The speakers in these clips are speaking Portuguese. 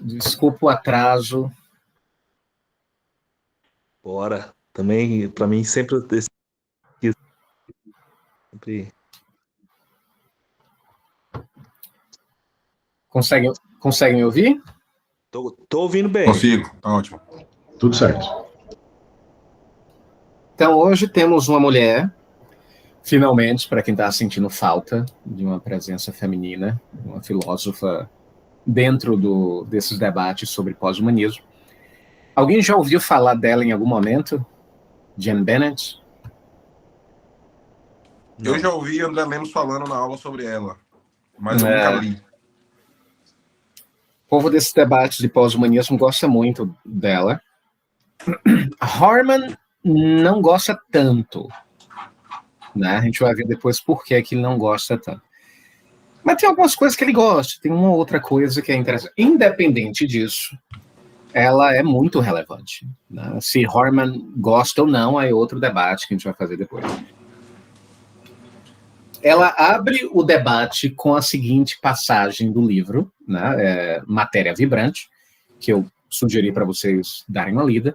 Desculpa o atraso. Bora. Também, para mim, sempre. Conseguem me ouvir? Tô ouvindo bem. Consigo, tá ótimo. Tudo certo. Então, hoje temos uma mulher, finalmente, para quem está sentindo falta de uma presença feminina, uma filósofa dentro desses debates sobre pós-humanismo. Alguém já ouviu falar dela em algum momento? Jen Bennett? Eu já ouvi André Lemos falando na aula sobre ela, mas eu nunca li. O povo desses debates de pós-humanismo gosta muito dela. Harman não gosta tanto, né? A gente vai ver depois por que ele não gosta tanto. Mas tem algumas coisas que ele gosta, tem uma outra coisa que é interessante. Independente disso, ela é muito relevante, né? Se Harman gosta ou não, é outro debate que a gente vai fazer depois. Ela abre o debate com a seguinte passagem do livro, né, Matéria Vibrante, que eu sugeri para vocês darem uma lida.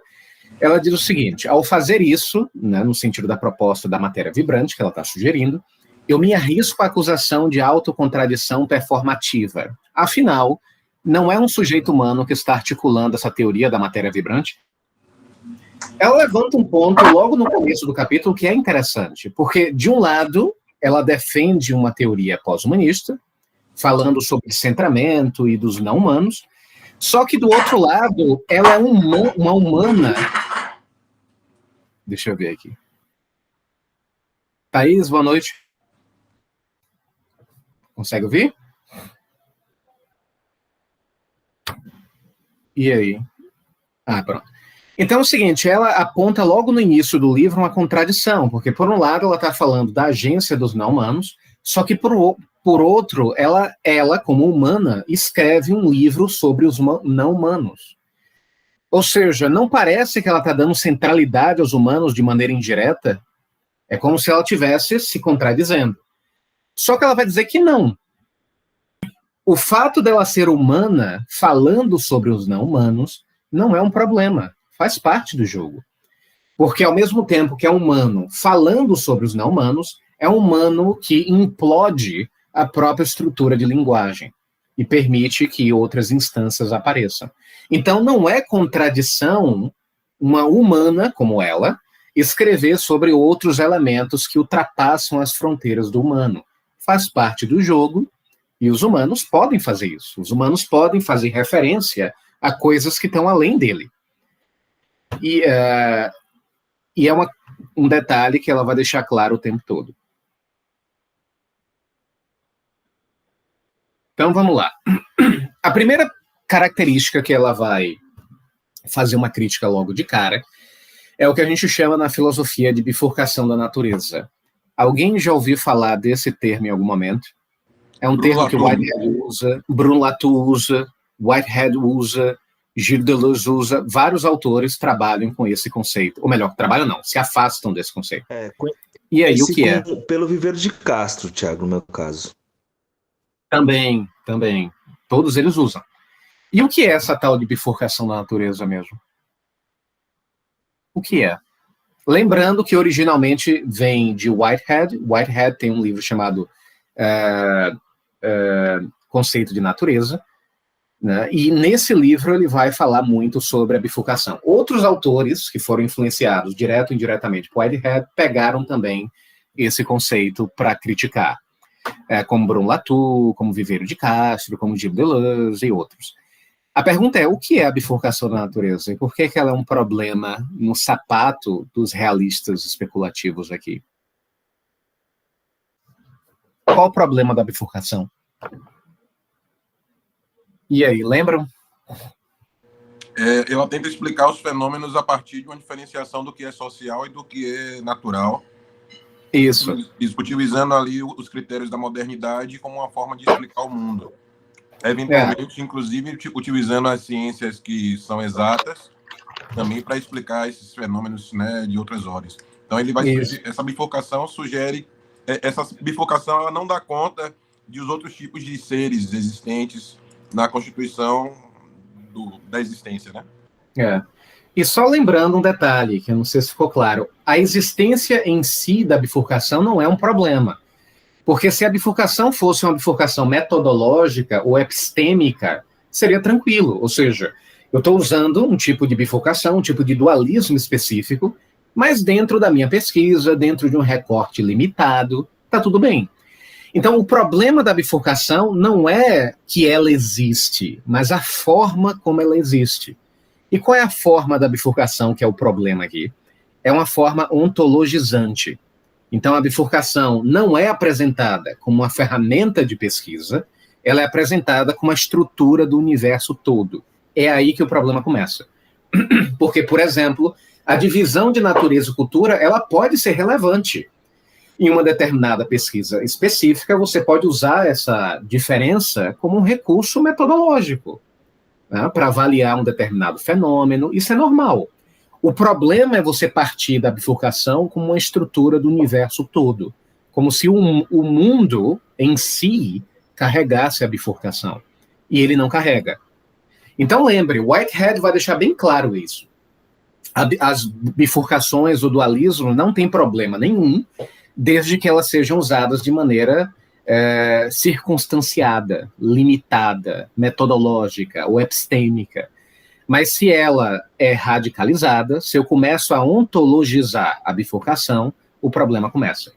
Ela diz o seguinte: ao fazer isso, né, no sentido da proposta da matéria vibrante que ela está sugerindo, eu me arrisco à acusação de autocontradição performativa. Afinal, não é um sujeito humano que está articulando essa teoria da matéria vibrante? Ela levanta um ponto logo no começo do capítulo que é interessante, porque, de um lado, ela defende uma teoria pós-humanista, falando sobre centramento e dos não-humanos, só que, do outro lado, ela é uma humana... Deixa eu ver aqui. Thaís, boa noite. Consegue ouvir? E aí? Pronto. Então é o seguinte, ela aponta logo no início do livro uma contradição, porque por um lado ela está falando da agência dos não-humanos, só que por outro, ela, como humana, escreve um livro sobre os não-humanos. Ou seja, não parece que ela está dando centralidade aos humanos de maneira indireta, é como se ela estivesse se contradizendo. Só que ela vai dizer que não. O fato dela ser humana, falando sobre os não-humanos, não é um problema. Faz parte do jogo. Porque, ao mesmo tempo que é humano falando sobre os não-humanos, é um humano que implode a própria estrutura de linguagem e permite que outras instâncias apareçam. Então, não é contradição uma humana como ela escrever sobre outros elementos que ultrapassam as fronteiras do humano. Faz parte do jogo e os humanos podem fazer isso. Os humanos podem fazer referência a coisas que estão além dele. E é um detalhe que ela vai deixar claro o tempo todo. Então, vamos lá. A primeira característica que ela vai fazer uma crítica logo de cara é o que a gente chama na filosofia de bifurcação da natureza. Alguém já ouviu falar desse termo em algum momento? É um termo que Whitehead usa, Bruno Latour usa, Whitehead usa, Gilles Deleuze usa, vários autores trabalham com esse conceito. Ou melhor, trabalham não, se afastam desse conceito. E aí, o que é? Pelo Viveiro de Castro, Thiago, no meu caso. Também. Todos eles usam. E o que é essa tal de bifurcação da natureza mesmo? O que é? Lembrando que originalmente vem de Whitehead. Whitehead tem um livro chamado Conceito de Natureza, né? E nesse livro ele vai falar muito sobre a bifurcação. Outros autores que foram influenciados direto ou indiretamente por Whitehead pegaram também esse conceito para criticar, como Bruno Latour, como Viveiro de Castro, como Gilles Deleuze e outros. A pergunta é, o que é a bifurcação da natureza? E por que ela é um problema no sapato dos realistas especulativos aqui? Qual o problema da bifurcação? E aí, lembram? Ela tenta explicar os fenômenos a partir de uma diferenciação do que é social e do que é natural. Isso. Utilizando ali os critérios da modernidade como uma forma de explicar o mundo. Eventualmente, inclusive, utilizando as ciências que são exatas também para explicar esses fenômenos, né, de outras ordens. Então, ele vai essa bifurcação sugere... Essa bifurcação ela não dá conta de os outros tipos de seres existentes na constituição da existência, né? É. E só lembrando um detalhe, que eu não sei se ficou claro, a existência em si da bifurcação não é um problema. Porque se a bifurcação fosse uma bifurcação metodológica ou epistêmica, seria tranquilo. Ou seja, eu estou usando um tipo de bifurcação, um tipo de dualismo específico, mas dentro da minha pesquisa, dentro de um recorte limitado, está tudo bem. Então, o problema da bifurcação não é que ela existe, mas a forma como ela existe. E qual é a forma da bifurcação que é o problema aqui? É uma forma ontologizante. Então, a bifurcação não é apresentada como uma ferramenta de pesquisa, ela é apresentada como uma estrutura do universo todo. É aí que o problema começa. Porque, por exemplo, a divisão de natureza e cultura, ela pode ser relevante. Em uma determinada pesquisa específica, você pode usar essa diferença como um recurso metodológico, né, para avaliar um determinado fenômeno. Isso é normal. O problema é você partir da bifurcação como uma estrutura do universo todo, como se o mundo em si carregasse a bifurcação. E ele não carrega. Então lembre, Whitehead vai deixar bem claro isso. As bifurcações, o dualismo não tem problema nenhum, desde que elas sejam usadas de maneira circunstanciada, limitada, metodológica ou epistêmica. Mas se ela é radicalizada, se eu começo a ontologizar a bifurcação, o problema começa.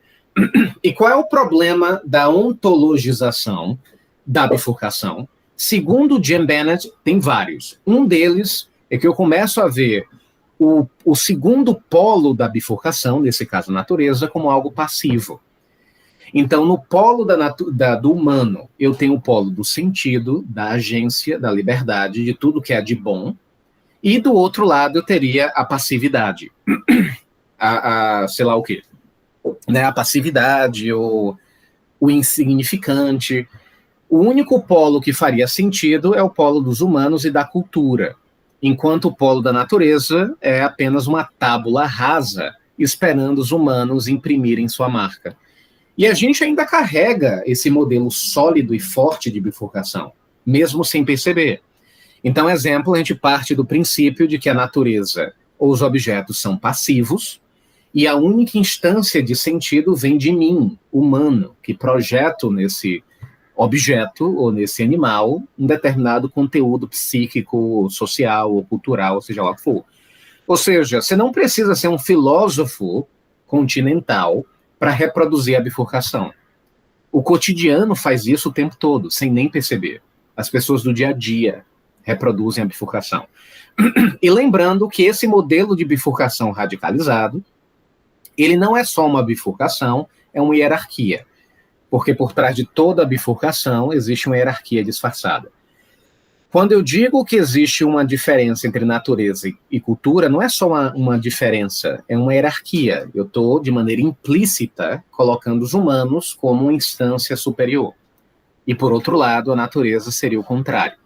E qual é o problema da ontologização da bifurcação? Segundo Jim Bennett, tem vários. Um deles é que eu começo a ver o segundo polo da bifurcação, nesse caso a natureza, como algo passivo. Então, no polo do humano, eu tenho o polo do sentido, da agência, da liberdade, de tudo que é de bom, e do outro lado eu teria a passividade, sei lá o quê, né? A passividade, o insignificante. O único polo que faria sentido é o polo dos humanos e da cultura, enquanto o polo da natureza é apenas uma tábula rasa, esperando os humanos imprimirem sua marca. E a gente ainda carrega esse modelo sólido e forte de bifurcação, mesmo sem perceber. Então, exemplo, a gente parte do princípio de que a natureza ou os objetos são passivos, e a única instância de sentido vem de mim, humano, que projeto nesse objeto ou nesse animal um determinado conteúdo psíquico, social ou cultural, seja lá o que for. Ou seja, você não precisa ser um filósofo continental para reproduzir a bifurcação. O cotidiano faz isso o tempo todo, sem nem perceber. As pessoas do dia a dia reproduzem a bifurcação. E lembrando que esse modelo de bifurcação radicalizado, ele não é só uma bifurcação, é uma hierarquia. Porque por trás de toda a bifurcação existe uma hierarquia disfarçada. Quando eu digo que existe uma diferença entre natureza e cultura, não é só uma diferença, é uma hierarquia. Eu estou, de maneira implícita, colocando os humanos como uma instância superior. E, por outro lado, a natureza seria o contrário.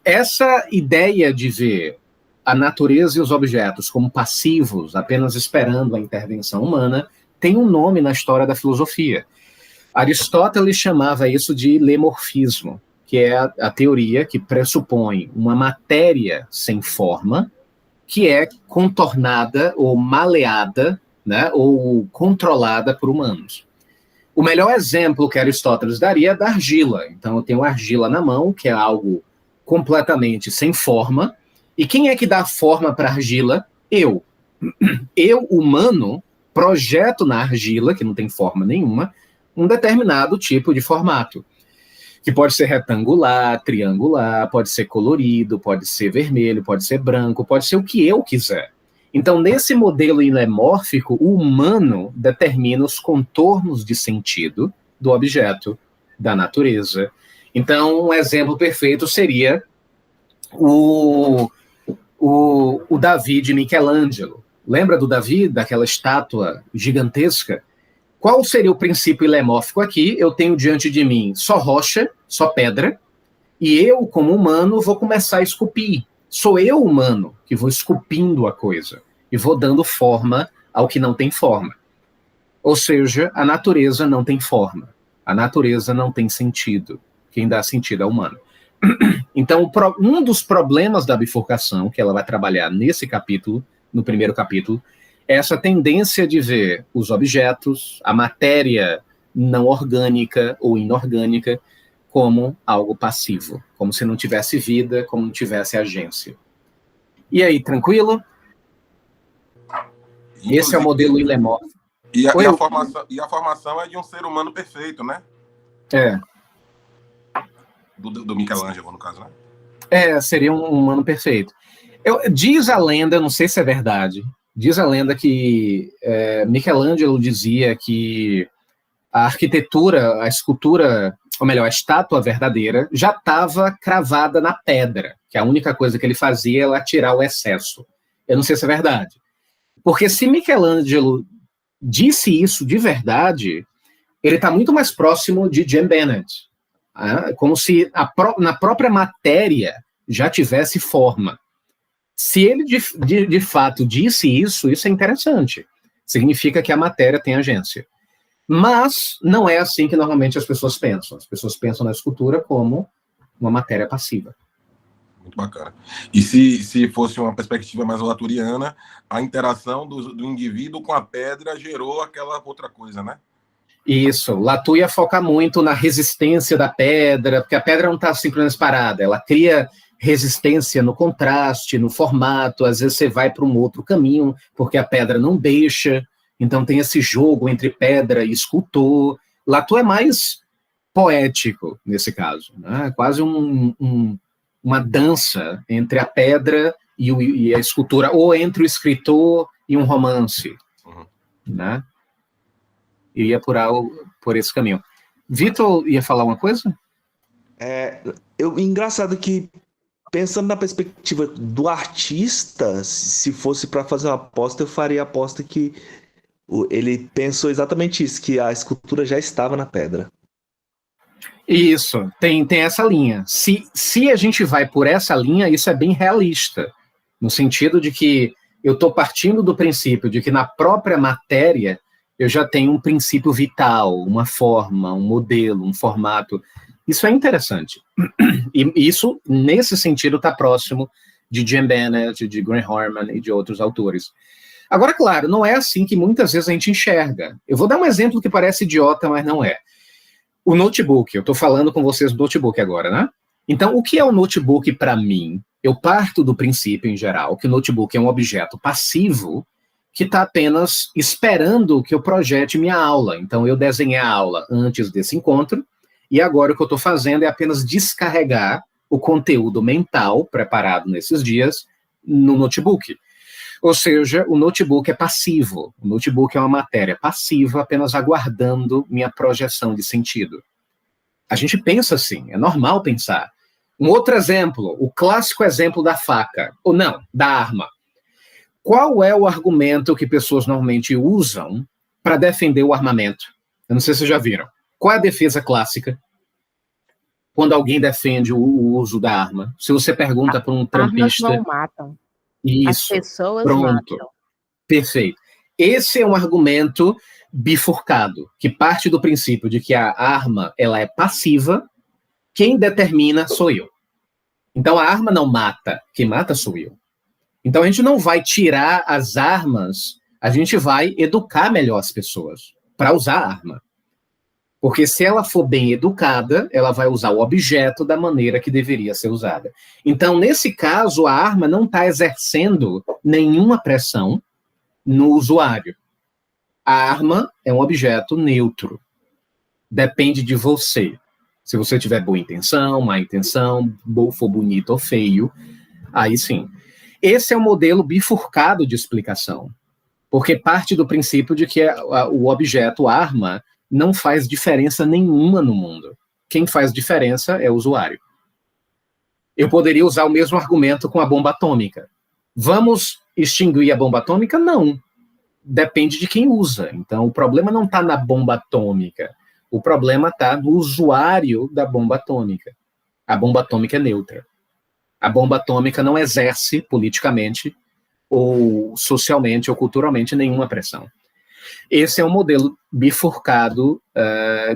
Essa ideia de ver a natureza e os objetos como passivos, apenas esperando a intervenção humana, tem um nome na história da filosofia. Aristóteles chamava isso de lemorfismo, que é a teoria que pressupõe uma matéria sem forma, que é contornada ou maleada, né, ou controlada por humanos. O melhor exemplo que Aristóteles daria é da argila. Então, eu tenho argila na mão, que é algo completamente sem forma, e quem é que dá forma para a argila? Eu. Eu, humano, projeto na argila, que não tem forma nenhuma, um determinado tipo de formato, que pode ser retangular, triangular, pode ser colorido, pode ser vermelho, pode ser branco, pode ser o que eu quiser. Então, nesse modelo ilemórfico, o humano determina os contornos de sentido do objeto, da natureza. Então, um exemplo perfeito seria o Davi de Michelangelo. Lembra do Davi, daquela estátua gigantesca? Qual seria o princípio ilemórfico aqui? Eu tenho diante de mim só rocha, só pedra, e eu, como humano, vou começar a esculpir. Sou eu, humano, que vou esculpindo a coisa e vou dando forma ao que não tem forma. Ou seja, a natureza não tem forma. A natureza não tem sentido. Quem dá sentido é o humano. Então, um dos problemas da bifurcação, que ela vai trabalhar nesse capítulo, no primeiro capítulo, é essa tendência de ver os objetos, a matéria não orgânica ou inorgânica, como algo passivo, como se não tivesse vida, como não tivesse agência. E aí, tranquilo? Inclusive, esse é o modelo ilemórfico. E a formação é de um ser humano perfeito, né? É. Do Michelangelo, no caso, né? Seria um humano perfeito. Diz a lenda, não sei se é verdade, diz a lenda que Michelangelo dizia que a arquitetura, a escultura, ou melhor, a estátua verdadeira, já estava cravada na pedra, que a única coisa que ele fazia era tirar o excesso. Eu não sei se é verdade. Porque se Michelangelo disse isso de verdade, ele está muito mais próximo de Jim Bennett. Como se na própria matéria já tivesse forma. Se ele de fato disse isso é interessante. Significa que a matéria tem agência. Mas não é assim que normalmente as pessoas pensam. As pessoas pensam na escultura como uma matéria passiva. Muito bacana. E se fosse uma perspectiva mais laturiana, a interação do indivíduo com a pedra gerou aquela outra coisa, né? Isso. Latour ia focar muito na resistência da pedra, porque a pedra não está simplesmente parada, ela cria resistência no contraste, no formato, às vezes você vai para um outro caminho, porque a pedra não deixa, então tem esse jogo entre pedra e escultor. Latour é mais poético nesse caso, né? Quase uma dança entre a pedra e a escultura, ou entre o escritor e um romance, né? Iria por esse caminho. Vitor ia falar uma coisa? Engraçado que, pensando na perspectiva do artista, se fosse para fazer uma aposta, eu faria a aposta que ele pensou exatamente isso, que a escultura já estava na pedra. Isso, tem essa linha. Se a gente vai por essa linha, isso é bem realista, no sentido de que eu estou partindo do princípio de que na própria matéria eu já tenho um princípio vital, uma forma, um modelo, um formato. Isso é interessante. E isso, nesse sentido, está próximo de Jim Bennett, de Graham Harman e de outros autores. Agora, claro, não é assim que muitas vezes a gente enxerga. Eu vou dar um exemplo que parece idiota, mas não é. O notebook, eu estou falando com vocês do notebook agora, né? Então, o que é o notebook para mim? Eu parto do princípio, em geral, que o notebook é um objeto passivo que está apenas esperando que eu projete minha aula. Então, eu desenhei a aula antes desse encontro, e agora o que eu estou fazendo é apenas descarregar o conteúdo mental preparado nesses dias no notebook. Ou seja, o notebook é passivo. O notebook é uma matéria passiva, apenas aguardando minha projeção de sentido. A gente pensa assim, é normal pensar. Um outro exemplo, o clássico exemplo da faca, ou não, da arma. Qual é o argumento que pessoas normalmente usam para defender o armamento? Eu não sei se vocês já viram. Qual é a defesa clássica? Quando alguém defende o uso da arma. Se você pergunta para um trampista... Armas não matam. Isso, as pessoas pronto. matam. Perfeito. Esse é um argumento bifurcado, que parte do princípio de que a arma ela é passiva, quem determina sou eu. Então a arma não mata, quem mata sou eu. Então a gente não vai tirar as armas, a gente vai educar melhor as pessoas para usar a arma. Porque se ela for bem educada, ela vai usar o objeto da maneira que deveria ser usada. Então, nesse caso, a arma não está exercendo nenhuma pressão no usuário. A arma é um objeto neutro. Depende de você. Se você tiver boa intenção, má intenção, for bonito ou feio, aí sim. Esse é o modelo bifurcado de explicação. Porque parte do princípio de que o objeto, a arma, não faz diferença nenhuma no mundo. Quem faz diferença é o usuário. Eu poderia usar o mesmo argumento com a bomba atômica. Vamos extinguir a bomba atômica? Não. Depende de quem usa. Então, o problema não está na bomba atômica. O problema está no usuário da bomba atômica. A bomba atômica é neutra. A bomba atômica não exerce politicamente, ou socialmente, ou culturalmente, nenhuma pressão. Esse é um modelo bifurcado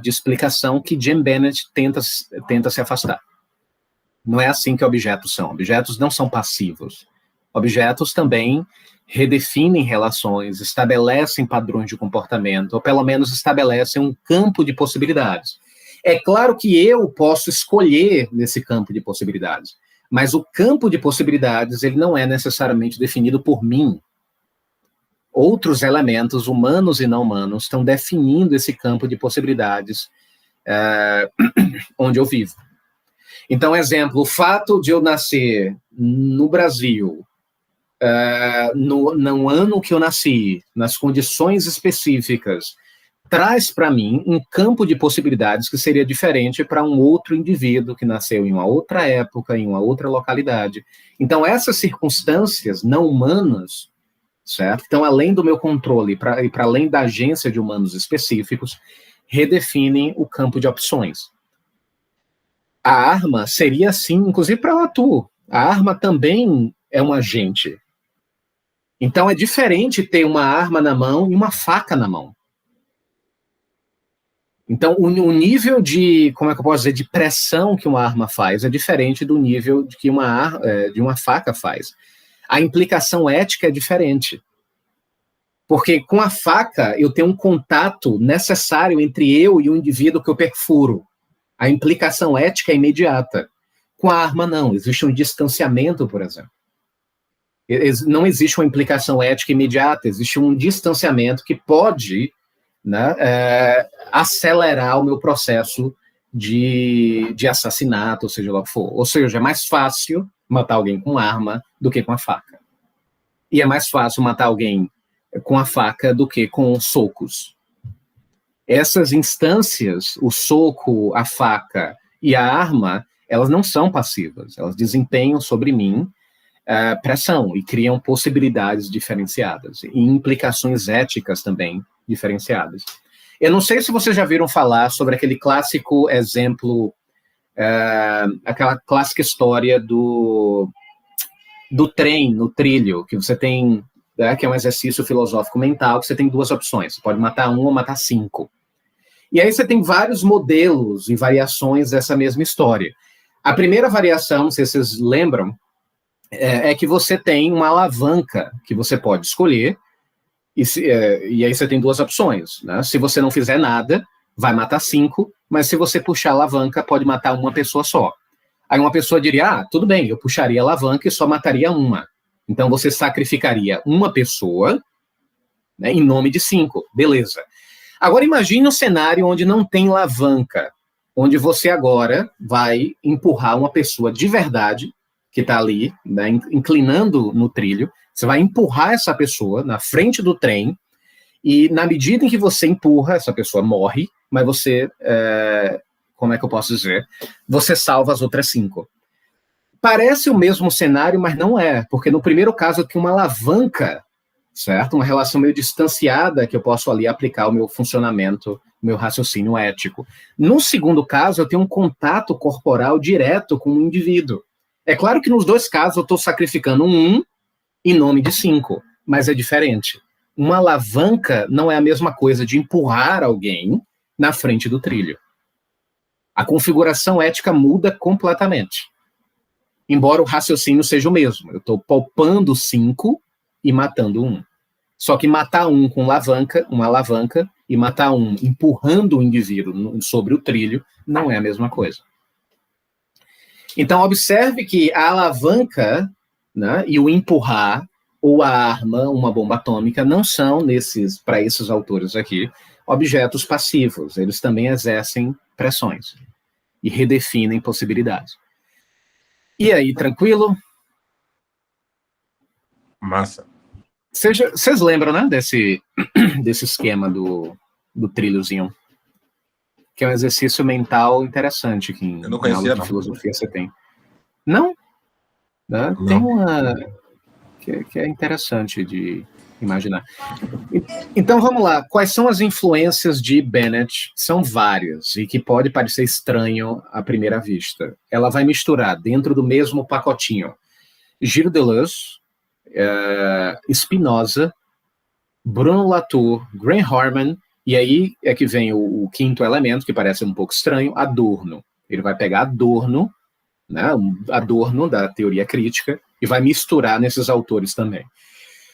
de explicação que Jim Bennett tenta se afastar. Não é assim que objetos são. Objetos não são passivos. Objetos também redefinem relações, estabelecem padrões de comportamento, ou pelo menos estabelecem um campo de possibilidades. É claro que eu posso escolher nesse campo de possibilidades, mas o campo de possibilidades ele não é necessariamente definido por mim. Outros elementos, humanos e não humanos, estão definindo esse campo de possibilidades onde eu vivo. Então, exemplo, o fato de eu nascer no Brasil, no ano que eu nasci, nas condições específicas, traz para mim um campo de possibilidades que seria diferente para um outro indivíduo que nasceu em uma outra época, em uma outra localidade. Então, essas circunstâncias não humanas, certo? Então, além do meu controle e para além da agência de humanos específicos, redefinem o campo de opções. A arma seria assim, inclusive para o Latour. A arma também é um agente. Então, é diferente ter uma arma na mão e uma faca na mão. Então, o nível de, como é que eu posso dizer, de pressão que uma arma faz é diferente do nível de que uma faca faz. A implicação ética é diferente. Porque com a faca, eu tenho um contato necessário entre eu e o indivíduo que eu perfuro. A implicação ética é imediata. Com a arma, não. Existe um distanciamento, por exemplo. Não existe uma implicação ética imediata, existe um distanciamento que pode, né, acelerar o meu processo de assassinato, ou seja lá o que for. Ou seja, é mais fácil matar alguém com arma do que com a faca. E é mais fácil matar alguém com a faca do que com socos. Essas instâncias, o soco, a faca e a arma, elas não são passivas, elas desempenham sobre mim pressão e criam possibilidades diferenciadas e implicações éticas também diferenciadas. Eu não sei se vocês já viram falar sobre aquele clássico exemplo, aquela clássica história do trem no trilho, que você tem, que é um exercício filosófico mental, que você tem duas opções, você pode matar um ou matar 5. E aí você tem vários modelos e variações dessa mesma história. A primeira variação, não sei se vocês lembram, é que você tem uma alavanca que você pode escolher, e aí você tem duas opções, né? Se você não fizer nada, vai matar 5, mas se você puxar a alavanca, pode matar uma pessoa só. Aí uma pessoa diria, tudo bem, eu puxaria a alavanca e só mataria uma. Então você sacrificaria uma pessoa, né, em nome de 5, beleza. Agora imagine um cenário onde não tem alavanca, onde você agora vai empurrar uma pessoa de verdade, que está ali, né, inclinando no trilho, você vai empurrar essa pessoa na frente do trem, e na medida em que você empurra, essa pessoa morre, mas você, como é que eu posso dizer? Você salva as outras 5. Parece o mesmo cenário, mas não é, porque no primeiro caso eu tenho uma alavanca, certo? Uma relação meio distanciada que eu posso ali aplicar o meu funcionamento, o meu raciocínio ético. No segundo caso, eu tenho um contato corporal direto com o indivíduo. É claro que nos dois casos eu estou sacrificando um em nome de 5, mas é diferente. Uma alavanca não é a mesma coisa de empurrar alguém na frente do trilho. A configuração ética muda completamente. Embora o raciocínio seja o mesmo. Eu estou poupando 5 e matando 1. Só que matar um com uma alavanca, e matar um empurrando o indivíduo sobre o trilho não é a mesma coisa. Então, observe que a alavanca, né, e o empurrar, ou a arma, uma bomba atômica, não são, para esses autores aqui, objetos passivos. Eles também exercem pressões e redefinem possibilidades. E aí, tranquilo? Massa. Vocês lembram, né, desse esquema do trilhozinho? Que é um exercício mental interessante que em aula de filosofia você tem. Não? Né? Não. Tem uma que é interessante de imaginar. Então, vamos lá. Quais são as influências de Bennett? São várias, e que pode parecer estranho à primeira vista. Ela vai misturar dentro do mesmo pacotinho Gilles Deleuze, Spinoza, Bruno Latour, Graham Harman, e aí é que vem o quinto elemento, que parece um pouco estranho, Adorno. Ele vai pegar Adorno né, Adorno da teoria crítica, e vai misturar nesses autores também.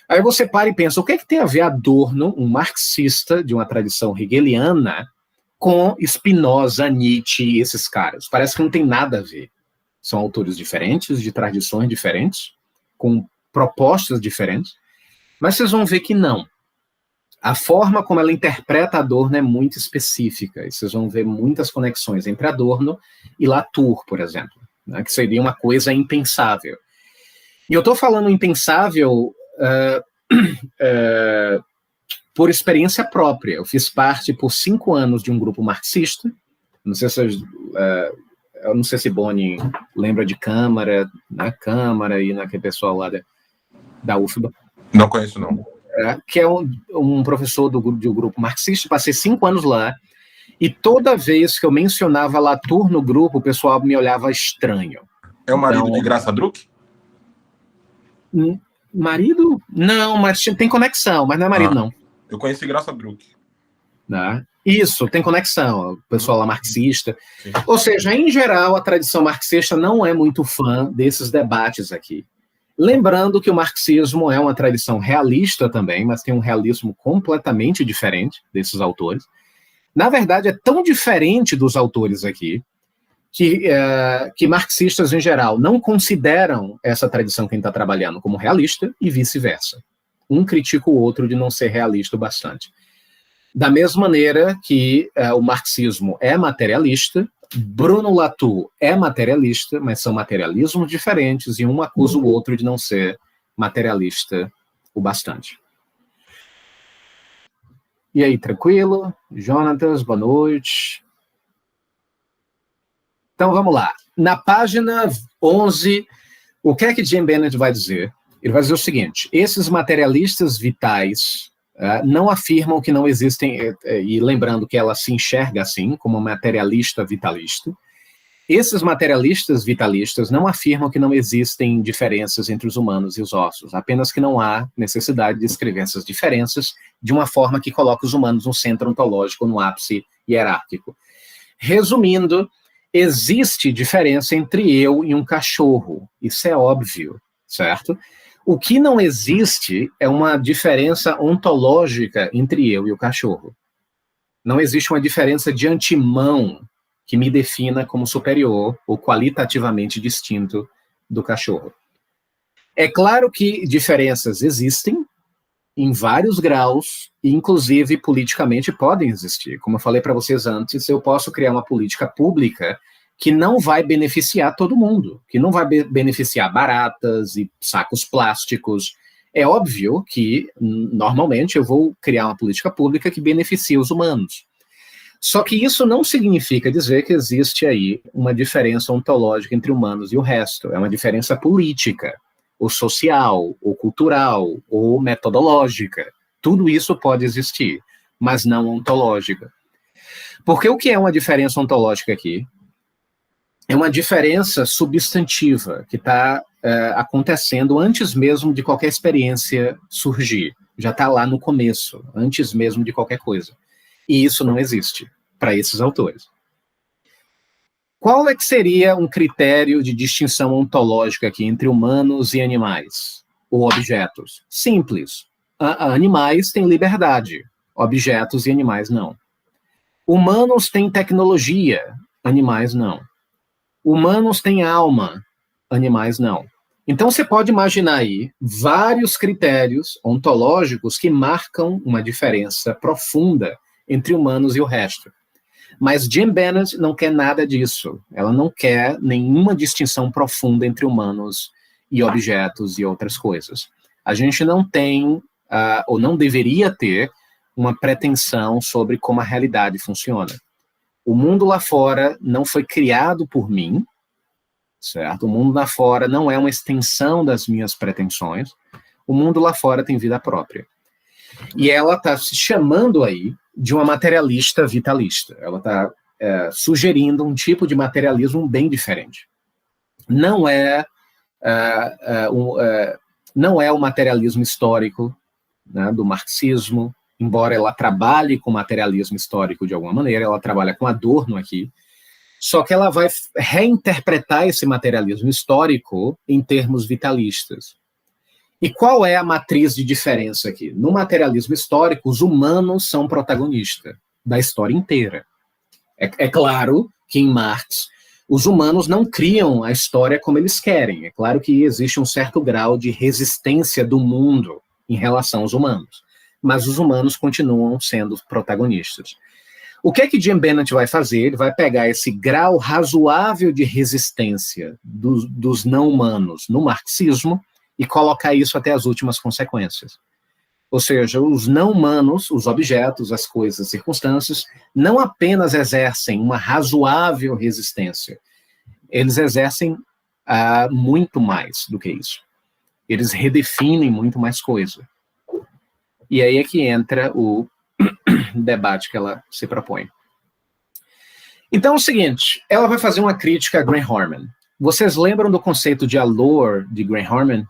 Aí você para e pensa, o que é que tem a ver Adorno, um marxista de uma tradição hegeliana, com Spinoza, Nietzsche e esses caras? Parece que não tem nada a ver. São autores diferentes, de tradições diferentes, com propostas diferentes, mas vocês vão ver que não. A forma como ela interpreta Adorno é muito específica, e vocês vão ver muitas conexões entre Adorno e Latour, por exemplo, né, que seria uma coisa impensável. E eu estou falando impensável por experiência própria. Eu fiz parte por 5 anos de um grupo marxista, não sei se eu não sei se Boni lembra de Câmara, na Câmara e naquele pessoal lá da UFBA. Não conheço, não. Que é um professor do grupo marxista, passei 5 anos lá, e toda vez que eu mencionava Latour no grupo, o pessoal me olhava estranho. É o marido de Graça Druck? Marido? Não, mas tem conexão, mas não é marido, não. Eu conheci Graça Druck. Né? Isso, tem conexão, o pessoal lá marxista. Sim. Ou seja, em geral, a tradição marxista não é muito fã desses debates aqui. Lembrando que o marxismo é uma tradição realista também, mas tem um realismo completamente diferente desses autores. Na verdade, é tão diferente dos autores aqui que marxistas, em geral, não consideram essa tradição que a gente está trabalhando como realista e vice-versa. Um critica o outro de não ser realista o bastante. Da mesma maneira que o marxismo é materialista, Bruno Latour é materialista, mas são materialismos diferentes e um acusa o outro de não ser materialista o bastante. E aí, tranquilo? Jonatas, boa noite. Então, vamos lá. Na página 11, o que é que Jim Bennett vai dizer? Ele vai dizer o seguinte: esses materialistas vitais não afirmam que não existem, e lembrando que ela se enxerga assim, como materialista vitalista, esses materialistas vitalistas não afirmam que não existem diferenças entre os humanos e os ossos, apenas que não há necessidade de escrever essas diferenças de uma forma que coloque os humanos no centro ontológico, no ápice hierárquico. Resumindo, existe diferença entre eu e um cachorro, isso é óbvio, certo? O que não existe é uma diferença ontológica entre eu e o cachorro. Não existe uma diferença de antemão que me defina como superior ou qualitativamente distinto do cachorro. É claro que diferenças existem em vários graus e, inclusive, politicamente podem existir. Como eu falei para vocês antes, eu posso criar uma política pública que não vai beneficiar todo mundo, que não vai beneficiar baratas e sacos plásticos. É óbvio que, normalmente, eu vou criar uma política pública que beneficie os humanos. Só que isso não significa dizer que existe aí uma diferença ontológica entre humanos e o resto. É uma diferença política, ou social, ou cultural, ou metodológica. Tudo isso pode existir, mas não ontológica. Porque o que é uma diferença ontológica aqui? É uma diferença substantiva que está acontecendo antes mesmo de qualquer experiência surgir. Já está lá no começo, antes mesmo de qualquer coisa. E isso não existe para esses autores. Qual é que seria um critério de distinção ontológica aqui entre humanos e animais, ou objetos? Simples. Animais têm liberdade, objetos e animais não. Humanos têm tecnologia, animais não. Humanos têm alma, animais não. Então você pode imaginar aí vários critérios ontológicos que marcam uma diferença profunda entre humanos e o resto. Mas Jim Bennett não quer nada disso. Ela não quer nenhuma distinção profunda entre humanos e objetos e outras coisas. A gente não tem, ou não deveria ter, uma pretensão sobre como a realidade funciona. O mundo lá fora não foi criado por mim, certo? O mundo lá fora não é uma extensão das minhas pretensões. O mundo lá fora tem vida própria. E ela está se chamando aí de uma materialista vitalista. Ela está sugerindo um tipo de materialismo bem diferente. Não é o materialismo histórico, né, do marxismo, embora ela trabalhe com materialismo histórico de alguma maneira, ela trabalha com Adorno aqui, só que ela vai reinterpretar esse materialismo histórico em termos vitalistas. E qual é a matriz de diferença aqui? No materialismo histórico, os humanos são protagonistas da história inteira. É claro que em Marx, os humanos não criam a história como eles querem. É claro que existe um certo grau de resistência do mundo em relação aos humanos, mas os humanos continuam sendo protagonistas. O que é que Jim Bennett vai fazer? Ele vai pegar esse grau razoável de resistência dos não-humanos no marxismo e colocar isso até as últimas consequências. Ou seja, os não-humanos, os objetos, as coisas, as circunstâncias, não apenas exercem uma razoável resistência, eles exercem muito mais do que isso. Eles redefinem muito mais coisa. E aí é que entra o debate que ela se propõe. Então é o seguinte, ela vai fazer uma crítica a Graham Harman. Vocês lembram do conceito de allure de Graham Harman?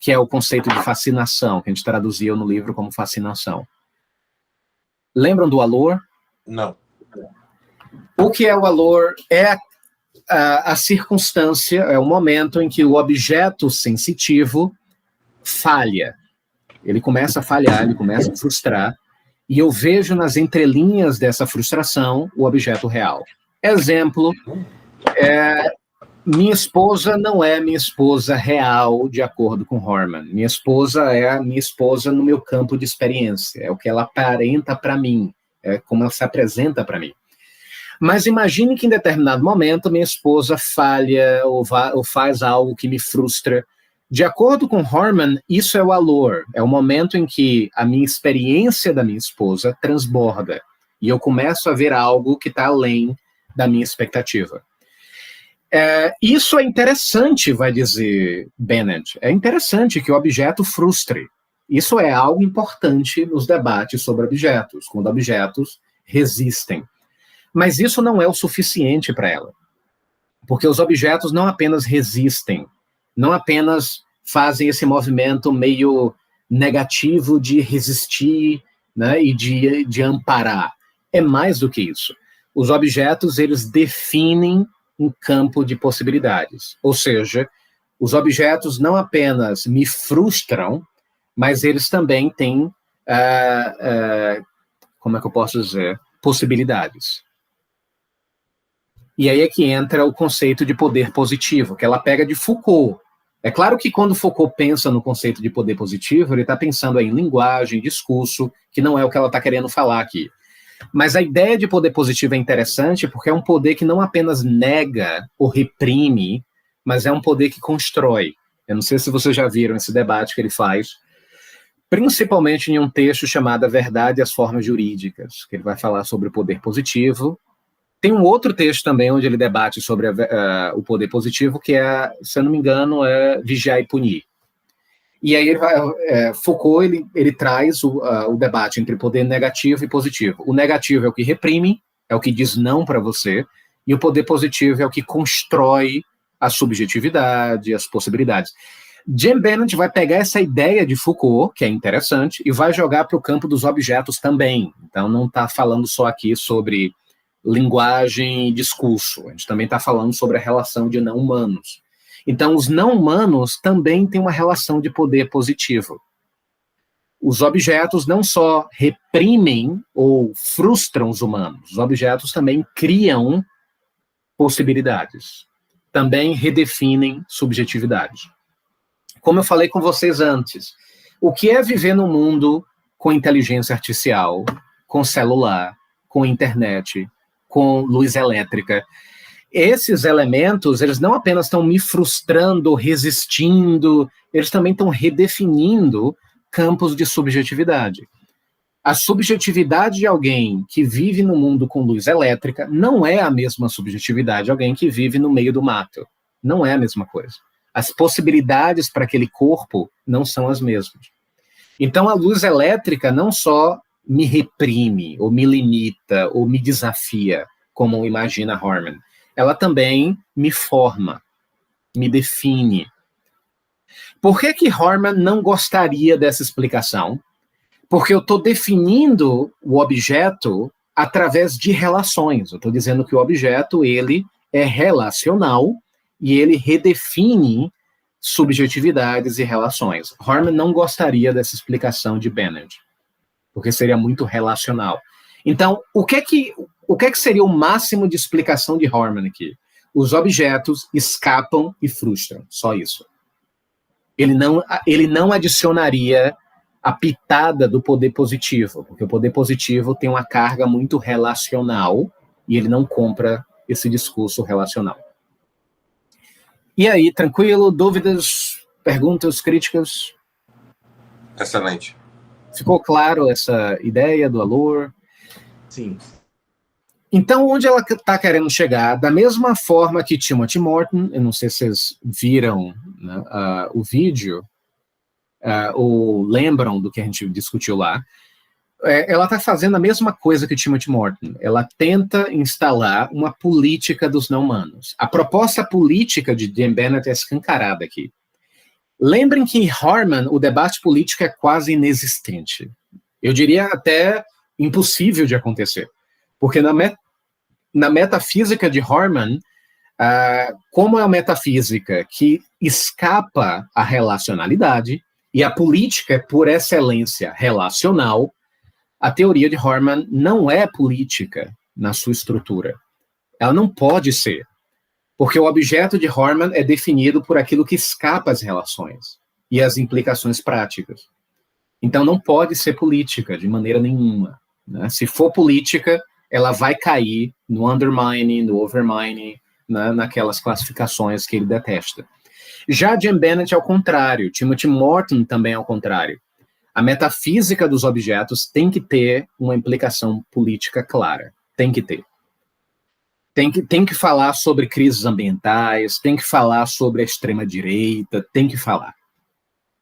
Que é o conceito de fascinação, que a gente traduziu no livro como fascinação. Lembram do allure? Não. O que é o allure? É a circunstância, é o momento em que o objeto sensitivo falha. Ele começa a falhar, ele começa a frustrar, e eu vejo nas entrelinhas dessa frustração o objeto real. Exemplo, minha esposa não é minha esposa real, de acordo com Harman. Minha esposa é a minha esposa no meu campo de experiência, é o que ela aparenta para mim, é como ela se apresenta para mim. Mas imagine que em determinado momento minha esposa falha ou faz algo que me frustra. De acordo com Harman, isso é o allure, é o momento em que a minha experiência da minha esposa transborda e eu começo a ver algo que está além da minha expectativa. Isso é interessante, vai dizer Bennett. É interessante que o objeto frustre. Isso é algo importante nos debates sobre objetos, quando objetos resistem. Mas isso não é o suficiente para ela. Porque os objetos não apenas resistem, não apenas fazem esse movimento meio negativo de resistir, né, e de amparar. É mais do que isso. Os objetos, eles definem um campo de possibilidades. Ou seja, os objetos não apenas me frustram, mas eles também têm, como é que eu posso dizer, possibilidades. E aí é que entra o conceito de poder positivo, que ela pega de Foucault. É claro que quando Foucault pensa no conceito de poder positivo, ele está pensando em linguagem, discurso, que não é o que ela está querendo falar aqui. Mas a ideia de poder positivo é interessante porque é um poder que não apenas nega ou reprime, mas é um poder que constrói. Eu não sei se vocês já viram esse debate que ele faz, principalmente em um texto chamado A Verdade e as Formas Jurídicas, que ele vai falar sobre o poder positivo. Tem um outro texto também onde ele debate sobre o poder positivo, que é, se eu não me engano, é Vigiar e Punir. E aí Foucault ele traz o debate entre poder negativo e positivo. O negativo é o que reprime, é o que diz não para você, e o poder positivo é o que constrói a subjetividade, as possibilidades. Jim Bennett vai pegar essa ideia de Foucault, que é interessante, e vai jogar para o campo dos objetos também. Então não está falando só aqui sobre linguagem e discurso, a gente também está falando sobre a relação de não-humanos. Então, os não-humanos também têm uma relação de poder positivo. Os objetos não só reprimem ou frustram os humanos, os objetos também criam possibilidades, também redefinem subjetividade. Como eu falei com vocês antes, o que é viver num mundo com inteligência artificial, com celular, com internet, com luz elétrica? Esses elementos, eles não apenas estão me frustrando, resistindo, eles também estão redefinindo campos de subjetividade. A subjetividade de alguém que vive no mundo com luz elétrica não é a mesma subjetividade de alguém que vive no meio do mato. Não é a mesma coisa. As possibilidades para aquele corpo não são as mesmas. Então, a luz elétrica não só me reprime, ou me limita, ou me desafia, como imagina Harman. Ela também me forma, me define. Por que Harman não gostaria dessa explicação? Porque eu estou definindo o objeto através de relações. Eu estou dizendo que o objeto, ele é relacional e ele redefine subjetividades e relações. Harman não gostaria dessa explicação de Bennett, porque seria muito relacional. Então, o que é que seria o máximo de explicação de Harman aqui? Os objetos escapam e frustram, só isso. Ele não adicionaria a pitada do poder positivo, porque o poder positivo tem uma carga muito relacional e ele não compra esse discurso relacional. E aí, tranquilo? Dúvidas, perguntas, críticas? Excelente. Ficou claro essa ideia do Allure? Sim. Então, onde ela está querendo chegar? Da mesma forma que Timothy Morton, eu não sei se vocês viram, né, o vídeo, ou lembram do que a gente discutiu lá, ela está fazendo a mesma coisa que Timothy Morton. Ela tenta instalar uma política dos não-humanos. A proposta política de Jim Bennett é escancarada aqui. Lembrem que em Harman o debate político é quase inexistente. Eu diria até impossível de acontecer. Porque na metafísica de Harman, como é uma metafísica que escapa à relacionalidade, e a política é, por excelência, relacional, a teoria de Harman não é política na sua estrutura. Ela não pode ser. Porque o objeto de Harman é definido por aquilo que escapa às relações e às implicações práticas. Então não pode ser política de maneira nenhuma, né? Se for política, ela vai cair no undermining, no overmining, né, naquelas classificações que ele detesta. Já Jim Bennett é ao contrário, Timothy Morton também é ao contrário. A metafísica dos objetos tem que ter uma implicação política clara, tem que ter. Tem que falar sobre crises ambientais, tem que falar sobre a extrema-direita, tem que falar.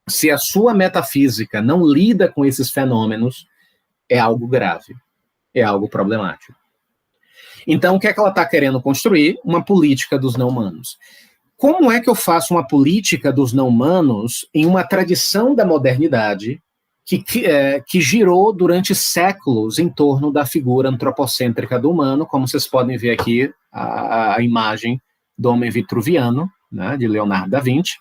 Se a sua metafísica não lida com esses fenômenos, é algo grave, é algo problemático. Então, o que é que ela está querendo construir? Uma política dos não-humanos. Como é que eu faço uma política dos não-humanos em uma tradição da modernidade que girou durante séculos em torno da figura antropocêntrica do humano, como vocês podem ver aqui a imagem do homem vitruviano, né, de Leonardo da Vinci,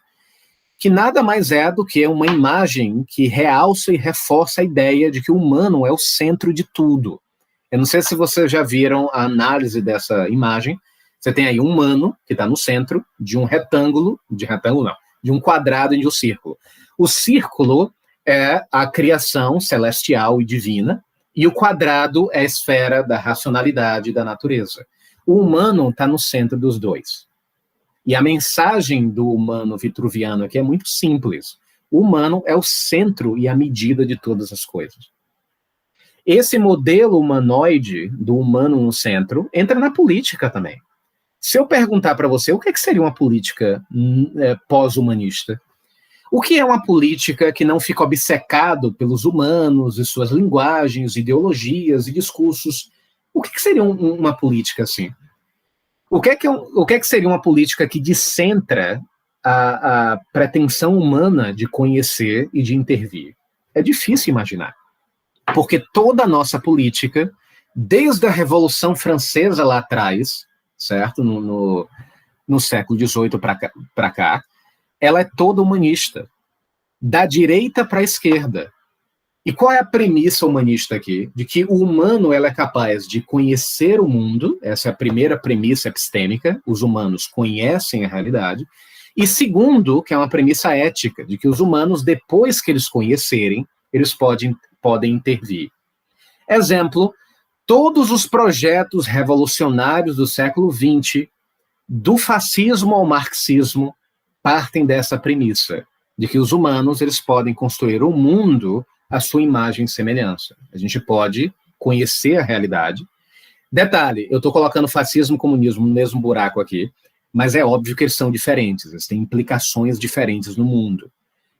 que nada mais é do que uma imagem que realça e reforça a ideia de que o humano é o centro de tudo. Eu não sei se vocês já viram a análise dessa imagem. Você tem aí um humano que está no centro de um de um quadrado e de um círculo. O círculo é a criação celestial e divina, e o quadrado é a esfera da racionalidade da natureza. O humano está no centro dos dois. E a mensagem do humano vitruviano aqui é muito simples. O humano é o centro e a medida de todas as coisas. Esse modelo humanoide do humano no centro entra na política também. Se eu perguntar para você o que seria uma política pós-humanista, o que é uma política que não fica obcecado pelos humanos e suas linguagens, ideologias e discursos? O que seria uma política assim? O que seria uma política que descentra a pretensão humana de conhecer e de intervir? É difícil imaginar. Porque toda a nossa política, desde a Revolução Francesa lá atrás, certo? No século XVIII para cá, ela é toda humanista, da direita para a esquerda. E qual é a premissa humanista aqui? De que o humano é capaz de conhecer o mundo, essa é a primeira premissa epistêmica, os humanos conhecem a realidade, e segundo, que é uma premissa ética, de que os humanos, depois que eles conhecerem, eles podem intervir. Exemplo, todos os projetos revolucionários do século XX, do fascismo ao marxismo, partem dessa premissa, de que os humanos eles podem construir o mundo à sua imagem e semelhança. A gente pode conhecer a realidade. Detalhe, eu estou colocando fascismo e comunismo no mesmo buraco aqui, mas é óbvio que eles são diferentes, eles têm implicações diferentes no mundo.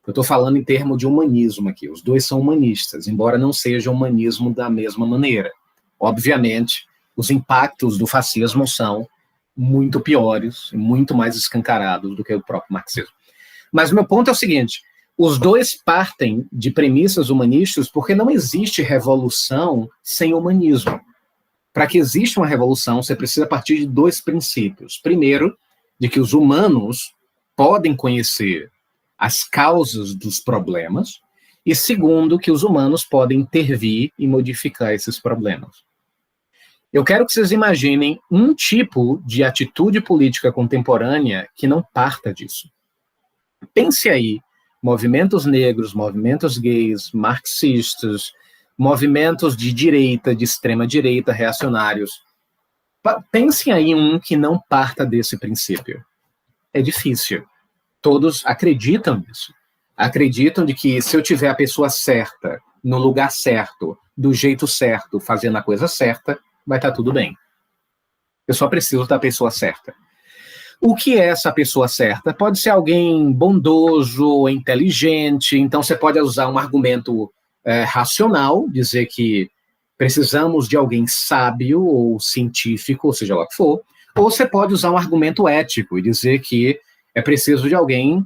Eu estou falando em termos de humanismo aqui, os dois são humanistas, embora não seja humanismo da mesma maneira. Obviamente, os impactos do fascismo são muito piores, muito mais escancarados do que o próprio marxismo. Mas o meu ponto é o seguinte, os dois partem de premissas humanistas porque não existe revolução sem humanismo. para que exista uma revolução, você precisa partir de 2 princípios. Primeiro, de que os humanos podem conhecer as causas dos problemas, e segundo, que os humanos podem intervir e modificar esses problemas. Eu quero que vocês imaginem um tipo de atitude política contemporânea que não parta disso. Pense aí, movimentos negros, movimentos gays, marxistas, movimentos de direita, de extrema-direita, reacionários. Pensem aí em um que não parta desse princípio. É difícil. Todos acreditam nisso. Acreditam de que se eu tiver a pessoa certa, no lugar certo, do jeito certo, fazendo a coisa certa, vai estar tudo bem. Eu só preciso da pessoa certa. O que é essa pessoa certa? Pode ser alguém bondoso, inteligente, então você pode usar um argumento racional, dizer que precisamos de alguém sábio ou científico, ou seja lá o que for, ou você pode usar um argumento ético e dizer que é preciso de alguém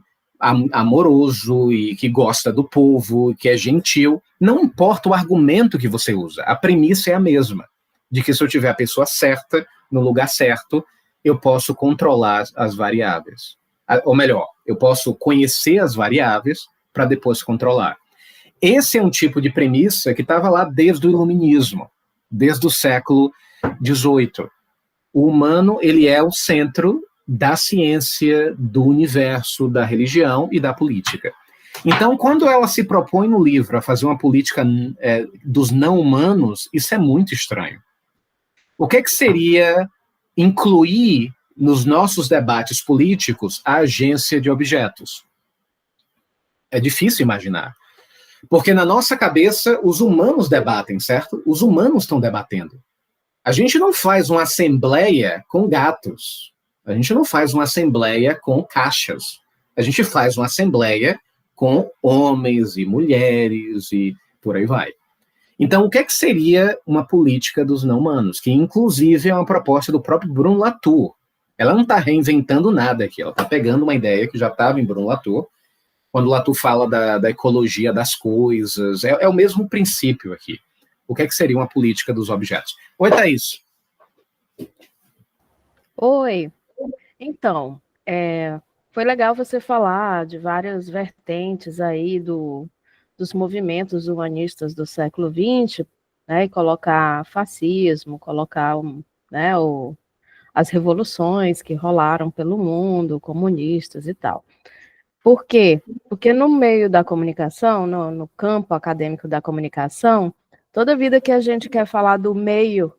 amoroso e que gosta do povo, que é gentil. Não importa o argumento que você usa, a premissa é a mesma, de que se eu tiver a pessoa certa, no lugar certo, eu posso controlar as variáveis. Ou melhor, eu posso conhecer as variáveis para depois controlar. Esse é um tipo de premissa que estava lá desde o Iluminismo, desde o século XVIII. O humano, ele é o centro da ciência, do universo, da religião e da política. Então, quando ela se propõe no livro a fazer uma política dos não-humanos, isso é muito estranho. O que seria incluir nos nossos debates políticos a agência de objetos? É difícil imaginar. Porque na nossa cabeça, os humanos debatem, certo? Os humanos estão debatendo. A gente não faz uma assembleia com gatos. A gente não faz uma assembleia com caixas. A gente faz uma assembleia com homens e mulheres e por aí vai. Então, o que seria uma política dos não-humanos? Que, inclusive, é uma proposta do próprio Bruno Latour. Ela não está reinventando nada aqui. Ela está pegando uma ideia que já estava em Bruno Latour, quando Latour fala da ecologia das coisas. É o mesmo princípio aqui. O que seria uma política dos objetos? Oi, Thaís. Oi. Então, foi legal você falar de várias vertentes aí dos movimentos humanistas do século XX, né, e colocar fascismo, colocar né, as revoluções que rolaram pelo mundo, comunistas e tal. Por quê? Porque no meio da comunicação, no campo acadêmico da comunicação, toda vida que a gente quer falar do meio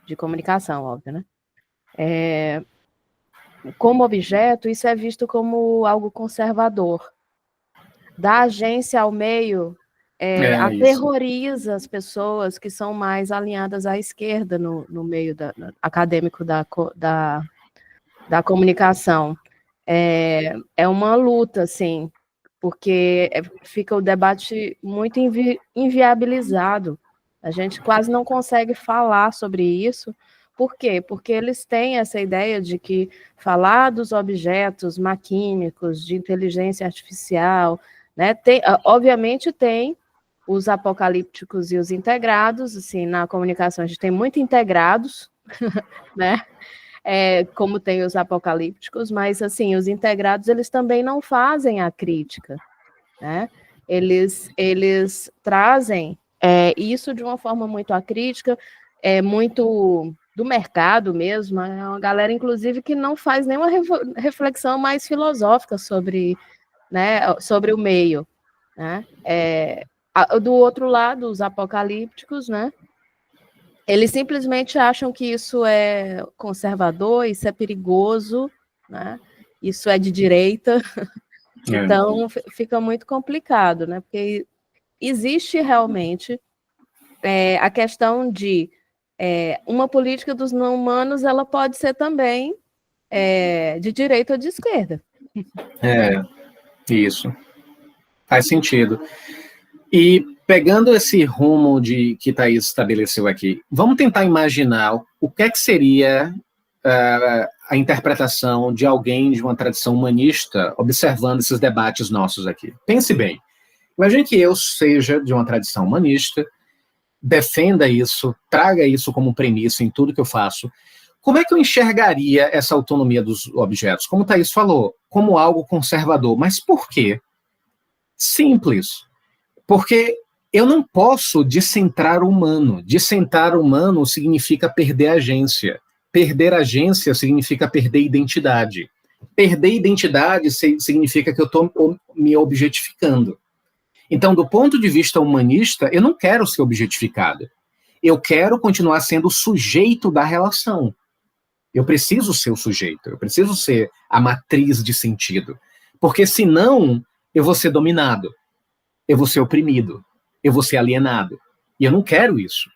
de comunicação, óbvio, né? Como objeto, isso é visto como algo conservador. Da agência ao meio, aterroriza as pessoas que são mais alinhadas à esquerda no meio acadêmico da comunicação. É uma luta, assim, porque fica o debate muito inviabilizado. A gente quase não consegue falar sobre isso. Por quê? Porque eles têm essa ideia de que falar dos objetos maquímicos, de inteligência artificial, né, obviamente tem os apocalípticos e os integrados, assim, na comunicação a gente tem muito integrados, né, como tem os apocalípticos, mas, assim, os integrados, eles também não fazem a crítica, né, eles trazem isso de uma forma muito acrítica, muito do mercado mesmo, é uma galera, inclusive, que não faz nenhuma reflexão mais filosófica sobre, né, sobre o meio, né? Do outro lado, os apocalípticos, né? Eles simplesmente acham que isso é conservador, isso é perigoso, né? Isso é de direita. Então, fica muito complicado, né? Porque existe realmente a questão de uma política dos não-humanos, ela pode ser também de direita ou de esquerda. Isso. Faz sentido. E pegando esse rumo que Thaís estabeleceu aqui, vamos tentar imaginar o que seria a interpretação de alguém de uma tradição humanista observando esses debates nossos aqui. Pense bem. Imagine que eu seja de uma tradição humanista defenda isso, traga isso como premissa em tudo que eu faço, como é que eu enxergaria essa autonomia dos objetos? Como o Thaís falou, como algo conservador. Mas por quê? Simples. Porque eu não posso descentrar o humano. Descentrar o humano significa perder a agência. Perder a agência significa perder identidade. Perder identidade significa que eu estou me objetificando. Então, do ponto de vista humanista, eu não quero ser objetificado. Eu quero continuar sendo o sujeito da relação. Eu preciso ser o sujeito, eu preciso ser a matriz de sentido. Porque senão, eu vou ser dominado, eu vou ser oprimido, eu vou ser alienado. E eu não quero isso.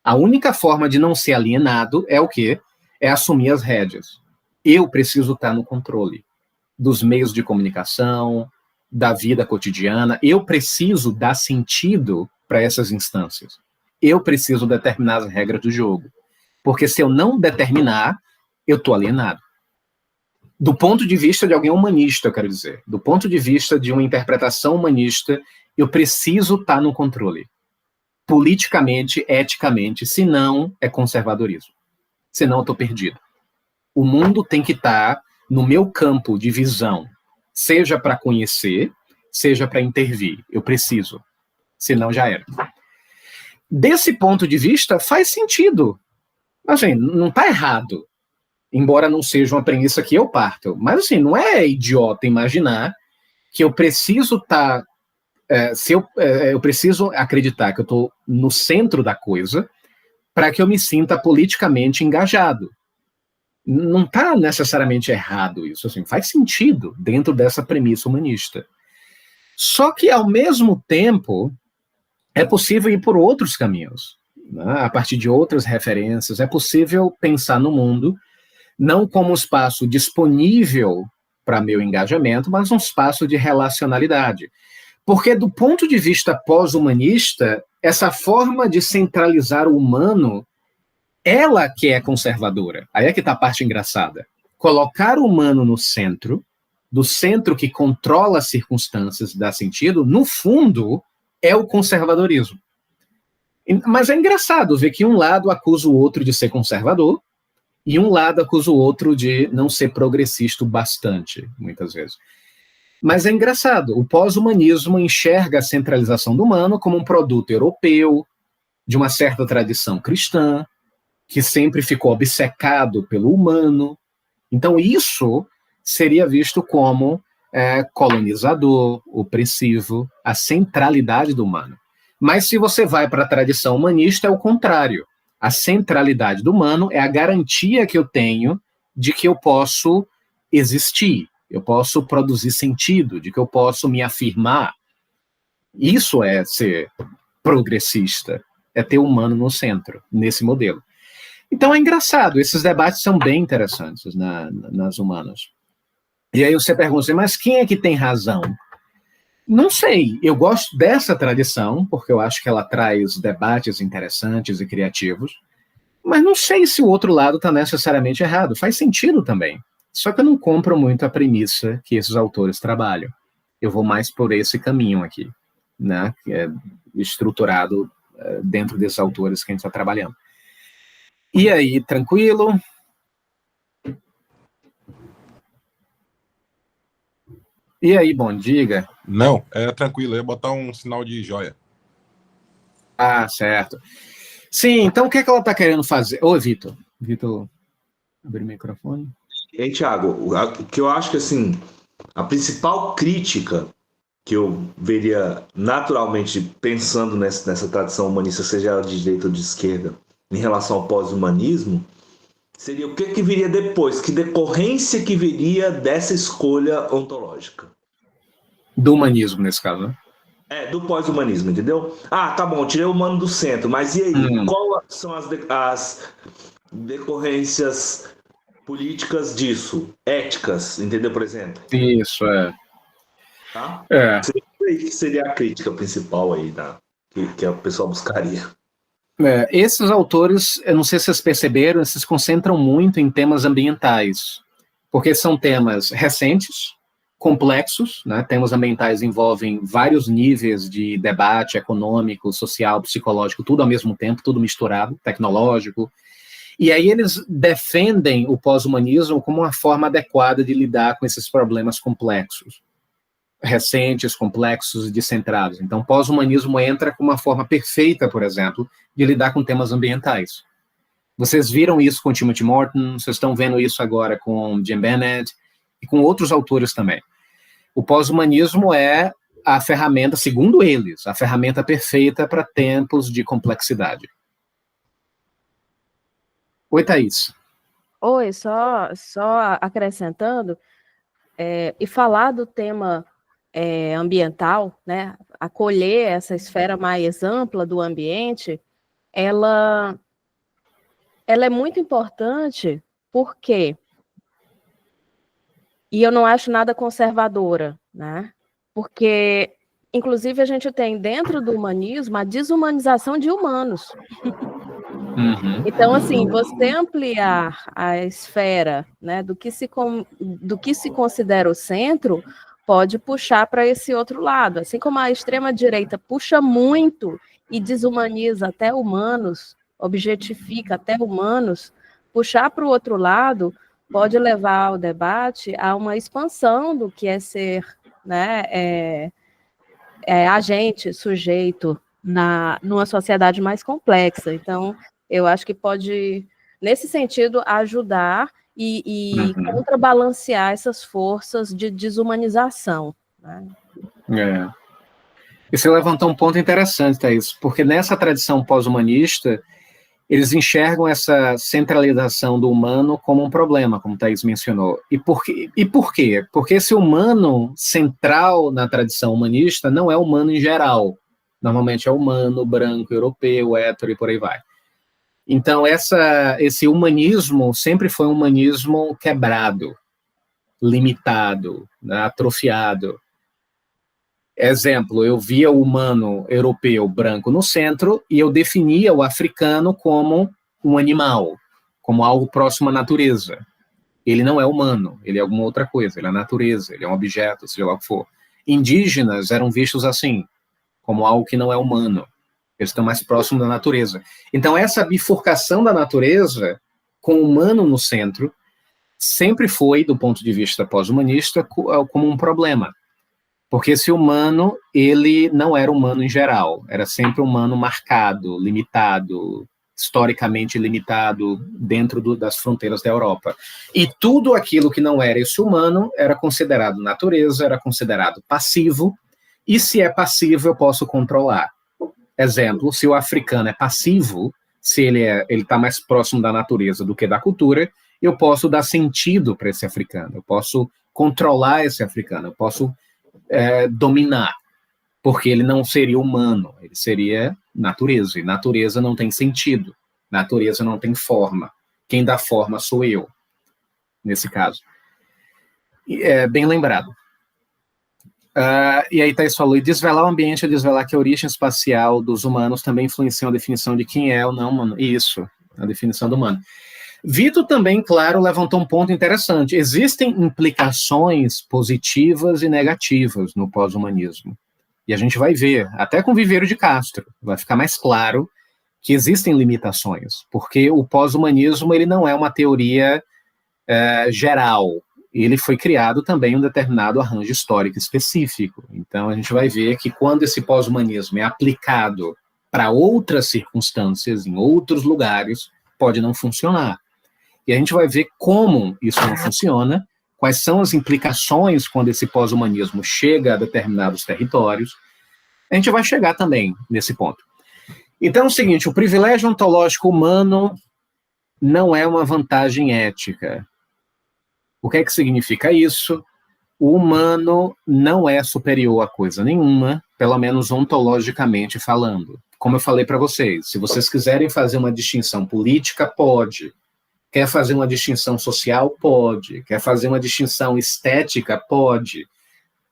A única forma de não ser alienado é o quê? É assumir as rédeas. Eu preciso estar no controle dos meios de comunicação, da vida cotidiana. Eu preciso dar sentido para essas instâncias. Eu preciso determinar as regras do jogo. Porque se eu não determinar, eu estou alienado. Do ponto de vista de alguém humanista, eu quero dizer, do ponto de vista de uma interpretação humanista, eu preciso estar no controle. Politicamente, eticamente, senão é conservadorismo. Senão eu estou perdido. O mundo tem que estar no meu campo de visão, seja para conhecer, seja para intervir. Eu preciso. Senão já era. Desse ponto de vista, faz sentido. Assim, não está errado. Embora não seja uma premissa que eu parto. Mas, assim, não é idiota imaginar que eu preciso estar... eu preciso acreditar que eu estou no centro da coisa para que eu me sinta politicamente engajado. Não está necessariamente errado isso. Assim, faz sentido dentro dessa premissa humanista. Só que, ao mesmo tempo, é possível ir por outros caminhos, né? A partir de outras referências. É possível pensar no mundo não como um espaço disponível para meu engajamento, mas um espaço de relacionalidade. Porque, do ponto de vista pós-humanista, essa forma de centralizar o humano, ela que é conservadora. Aí é que está a parte engraçada. Colocar o humano no centro, do centro que controla as circunstâncias, dá sentido, no fundo, é o conservadorismo. Mas é engraçado ver que um lado acusa o outro de ser conservador, e um lado acusa o outro de não ser progressista o bastante, muitas vezes. Mas é engraçado, o pós-humanismo enxerga a centralização do humano como um produto europeu, de uma certa tradição cristã, que sempre ficou obcecado pelo humano. Então isso seria visto como colonizador, opressivo, a centralidade do humano. Mas se você vai para a tradição humanista, é o contrário. A centralidade do humano é a garantia que eu tenho de que eu posso existir, eu posso produzir sentido, de que eu posso me afirmar. Isso é ser progressista, é ter o humano no centro, nesse modelo. Então é engraçado, esses debates são bem interessantes nas humanas. E aí você pergunta assim, mas quem é que tem razão? Não sei, eu gosto dessa tradição, porque eu acho que ela traz debates interessantes e criativos, mas não sei se o outro lado está necessariamente errado, faz sentido também. Só que eu não compro muito a premissa que esses autores trabalham. Eu vou mais por esse caminho aqui, né, que é estruturado dentro desses autores que a gente está trabalhando. E aí, tranquilo? E aí, bom, diga. Não, é tranquilo, eu ia botar um sinal de joia. Ah, certo. Sim, então o que é que ela está querendo fazer? Ô, Vitor. Vitor, abre o microfone. E aí, Thiago, o que eu acho que, assim, a principal crítica que eu veria naturalmente pensando nessa tradição humanista, seja ela de direita ou de esquerda, em relação ao pós-humanismo, seria o que viria depois, que decorrência que viria dessa escolha ontológica. Do humanismo, nesse caso, né? Do pós-humanismo, entendeu? Ah, tá bom, tirei o humano do centro, mas e aí? Quais são as decorrências políticas disso? Éticas, entendeu, por exemplo? Isso, Tá? Seria a crítica principal aí, que a pessoa buscaria. Esses autores, eu não sei se vocês perceberam, se concentram muito em temas ambientais, porque são temas recentes, complexos, né? Temas ambientais envolvem vários níveis de debate econômico, social, psicológico, tudo ao mesmo tempo, tudo misturado, tecnológico. E aí eles defendem o pós-humanismo como uma forma adequada de lidar com esses problemas complexos, recentes, complexos e descentrados. Então, pós-humanismo entra como uma forma perfeita, por exemplo, de lidar com temas ambientais. Vocês viram isso com Timothy Morton, vocês estão vendo isso agora com Jim Bennett e com outros autores também. O pós-humanismo é a ferramenta, segundo eles, a ferramenta perfeita para tempos de complexidade. Oi, Thaís. Oi, só acrescentando, e falar do tema ambiental, né, acolher essa esfera mais ampla do ambiente, ela é muito importante porque, e eu não acho nada conservadora, né, porque, inclusive, a gente tem dentro do humanismo a desumanização de humanos. Então, assim, você ampliar a esfera, né, do que se considera o centro, pode puxar para esse outro lado. Assim como a extrema-direita puxa muito e desumaniza até humanos, objetifica até humanos, puxar para o outro lado pode levar o debate a uma expansão do que é ser, né, agente, sujeito numa sociedade mais complexa. Então, eu acho que pode, nesse sentido, ajudar e contrabalancear essas forças de desumanização. Né? E você levantou um ponto interessante, Thaís, porque nessa tradição pós-humanista, eles enxergam essa centralização do humano como um problema, como Thaís mencionou. E por quê? Porque esse humano central na tradição humanista não é humano em geral. Normalmente é humano, branco, europeu, hétero e por aí vai. Então, esse humanismo sempre foi um humanismo quebrado, limitado, né, atrofiado. Exemplo, eu via o humano europeu branco no centro e eu definia o africano como um animal, como algo próximo à natureza. Ele não é humano, ele é alguma outra coisa, ele é a natureza, ele é um objeto, seja lá o que for. Indígenas eram vistos assim, como algo que não é humano. Eles estão mais próximos da natureza. Então, essa bifurcação da natureza, com o humano no centro, sempre foi, do ponto de vista pós-humanista, como um problema. Porque esse humano, ele não era humano em geral, era sempre humano marcado, limitado, historicamente limitado dentro das fronteiras da Europa. E tudo aquilo que não era esse humano era considerado natureza, era considerado passivo, e se é passivo eu posso controlar. Exemplo, se o africano é passivo, se ele está mais próximo da natureza do que da cultura, eu posso dar sentido para esse africano, eu posso controlar esse africano, eu posso dominar, porque ele não seria humano, ele seria natureza, e natureza não tem sentido, natureza não tem forma, quem dá forma sou eu, nesse caso. Bem lembrado. E aí Thaís falou, e desvelar o ambiente é desvelar que a origem espacial dos humanos também influencia a definição de quem é ou não humano. Isso, a definição do humano. Vitor também, claro, levantou um ponto interessante. Existem implicações positivas e negativas no pós-humanismo. E a gente vai ver, até com Viveiro de Castro, vai ficar mais claro que existem limitações, porque o pós-humanismo ele não é uma teoria geral, ele foi criado também em um determinado arranjo histórico específico. Então, a gente vai ver que quando esse pós-humanismo é aplicado para outras circunstâncias, em outros lugares, pode não funcionar. E a gente vai ver como isso não funciona, quais são as implicações quando esse pós-humanismo chega a determinados territórios. A gente vai chegar também nesse ponto. Então, é o seguinte, o privilégio ontológico humano não é uma vantagem ética. O que é que significa isso? O humano não é superior a coisa nenhuma, pelo menos ontologicamente falando. Como eu falei para vocês, se vocês quiserem fazer uma distinção política, pode. Quer fazer uma distinção social? Pode. Quer fazer uma distinção estética? Pode.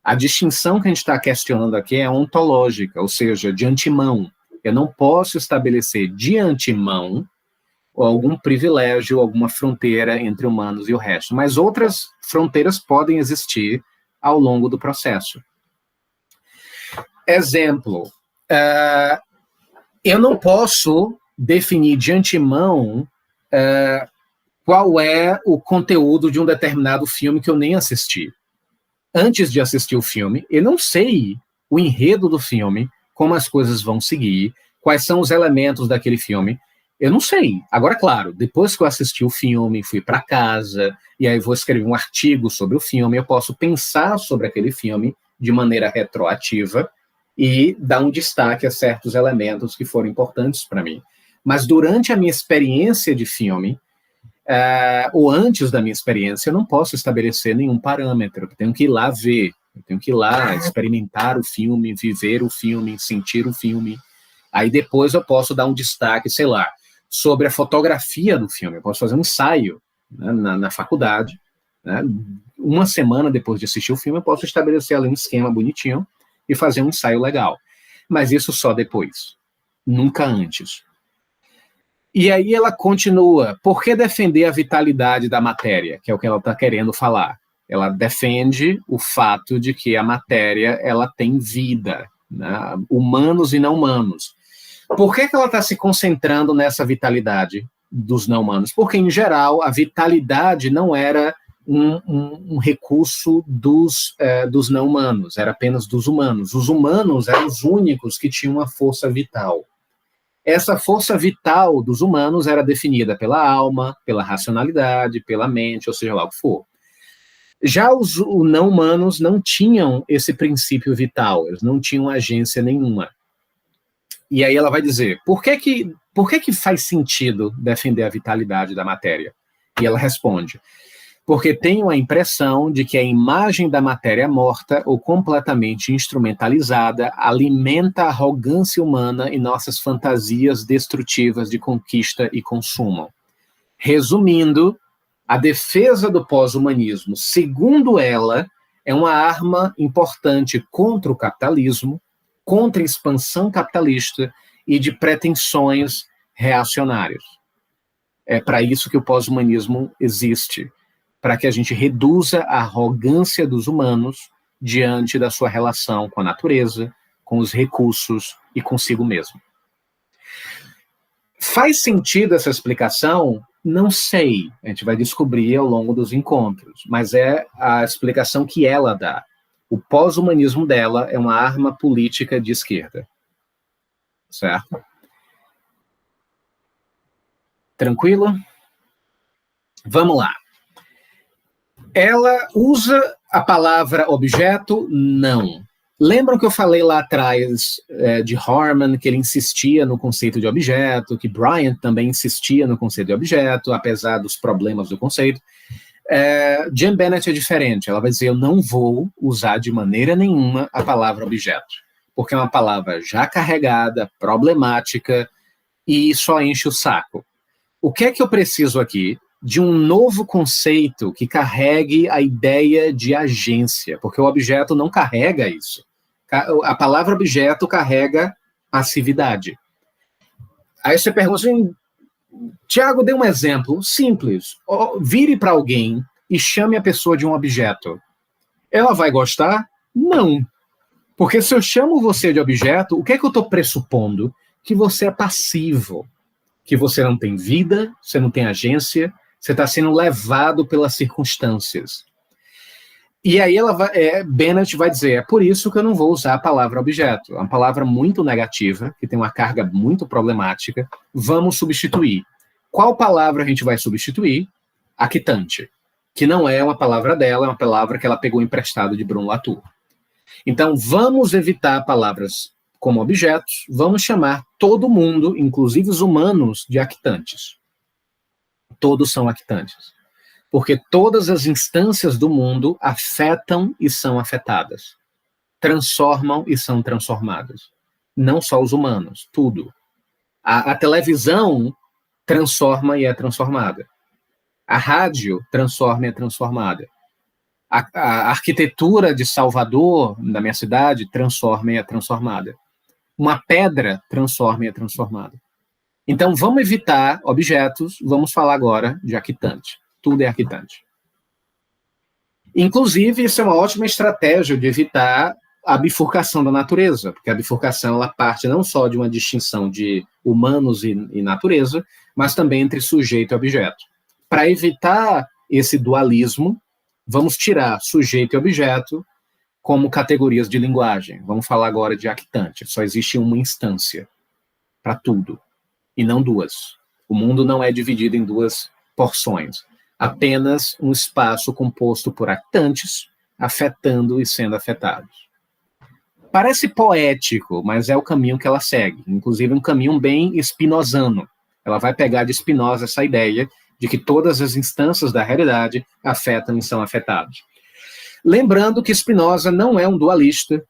A distinção que a gente está questionando aqui é ontológica, ou seja, de antemão. Eu não posso estabelecer de antemão algum privilégio, alguma fronteira entre humanos e o resto. Mas outras fronteiras podem existir ao longo do processo. Exemplo, eu não posso definir de antemão qual é o conteúdo de um determinado filme que eu nem assisti. Antes de assistir o filme, eu não sei o enredo do filme, como as coisas vão seguir, quais são os elementos daquele filme. Eu não sei. Agora, claro, depois que eu assisti o filme, fui para casa, e aí vou escrever um artigo sobre o filme, eu posso pensar sobre aquele filme de maneira retroativa e dar um destaque a certos elementos que foram importantes para mim. Mas durante a minha experiência de filme, ou antes da minha experiência, eu não posso estabelecer nenhum parâmetro. Eu tenho que ir lá ver, eu tenho que ir lá experimentar o filme, viver o filme, sentir o filme. Aí depois eu posso dar um destaque, sei lá, sobre a fotografia do filme. Eu posso fazer um ensaio, né, na faculdade, né? Uma semana depois de assistir o filme, eu posso estabelecer ali um esquema bonitinho e fazer um ensaio legal. Mas isso só depois, nunca antes. E aí ela continua, por que defender a vitalidade da matéria, que é o que ela está querendo falar? Ela defende o fato de que a matéria ela tem vida, né? Humanos e não humanos. Por que ela está se concentrando nessa vitalidade dos não humanos? Porque, em geral, a vitalidade não era um recurso dos não humanos, era apenas dos humanos. Os humanos eram os únicos que tinham uma força vital. Essa força vital dos humanos era definida pela alma, pela racionalidade, pela mente, ou seja lá o que for. Já os não humanos não tinham esse princípio vital, eles não tinham agência nenhuma. E aí ela vai dizer, por que faz sentido defender a vitalidade da matéria? E ela responde, porque tenho a impressão de que a imagem da matéria morta ou completamente instrumentalizada alimenta a arrogância humana e nossas fantasias destrutivas de conquista e consumo. Resumindo, a defesa do pós-humanismo, segundo ela, é uma arma importante contra o capitalismo, contra a expansão capitalista e de pretensões reacionárias. É para isso que o pós-humanismo existe, para que a gente reduza a arrogância dos humanos diante da sua relação com a natureza, com os recursos e consigo mesmo. Faz sentido essa explicação? Não sei, a gente vai descobrir ao longo dos encontros, mas é a explicação que ela dá. O pós-humanismo dela é uma arma política de esquerda. Certo? Tranquilo? Vamos lá. Ela usa a palavra objeto? Não. Lembram que eu falei lá atrás de Harman, que ele insistia no conceito de objeto, que Bryant também insistia no conceito de objeto, apesar dos problemas do conceito. Jean Bennett é diferente, ela vai dizer, eu não vou usar de maneira nenhuma a palavra objeto, porque é uma palavra já carregada, problemática, e só enche o saco. O que é que eu preciso aqui? De um novo conceito que carregue a ideia de agência, porque o objeto não carrega isso. A palavra objeto carrega passividade. Aí você pergunta assim, Tiago, dê um exemplo simples. Vire para alguém e chame a pessoa de um objeto. Ela vai gostar? Não. Porque se eu chamo você de objeto, o que é que eu estou pressupondo? Que você é passivo, que você não tem vida, você não tem agência, você está sendo levado pelas circunstâncias. E aí Bennett vai dizer, é por isso que eu não vou usar a palavra objeto. É uma palavra muito negativa, que tem uma carga muito problemática. Vamos substituir. Qual palavra a gente vai substituir? Actante, que não é uma palavra dela, é uma palavra que ela pegou emprestado de Bruno Latour. Então, vamos evitar palavras como objetos, vamos chamar todo mundo, inclusive os humanos, de actantes. Todos são actantes. Porque todas as instâncias do mundo afetam e são afetadas. Transformam e são transformadas. Não só os humanos, tudo. A televisão transforma e é transformada. A rádio transforma e é transformada. A arquitetura de Salvador, da minha cidade, transforma e é transformada. Uma pedra transforma e é transformada. Então, vamos evitar objetos, vamos falar agora de actante. Tudo é actante. Inclusive, isso é uma ótima estratégia de evitar a bifurcação da natureza, porque a bifurcação ela parte não só de uma distinção de humanos e natureza, mas também entre sujeito e objeto. Para evitar esse dualismo, vamos tirar sujeito e objeto como categorias de linguagem. Vamos falar agora de actante. Só existe uma instância para tudo, e não duas. O mundo não é dividido em duas porções. Apenas um espaço composto por actantes, afetando e sendo afetados. Parece poético, mas é o caminho que ela segue. Inclusive um caminho bem spinozano. Ela vai pegar de Spinoza essa ideia de que todas as instâncias da realidade afetam e são afetados. Lembrando que Spinoza não é um dualista.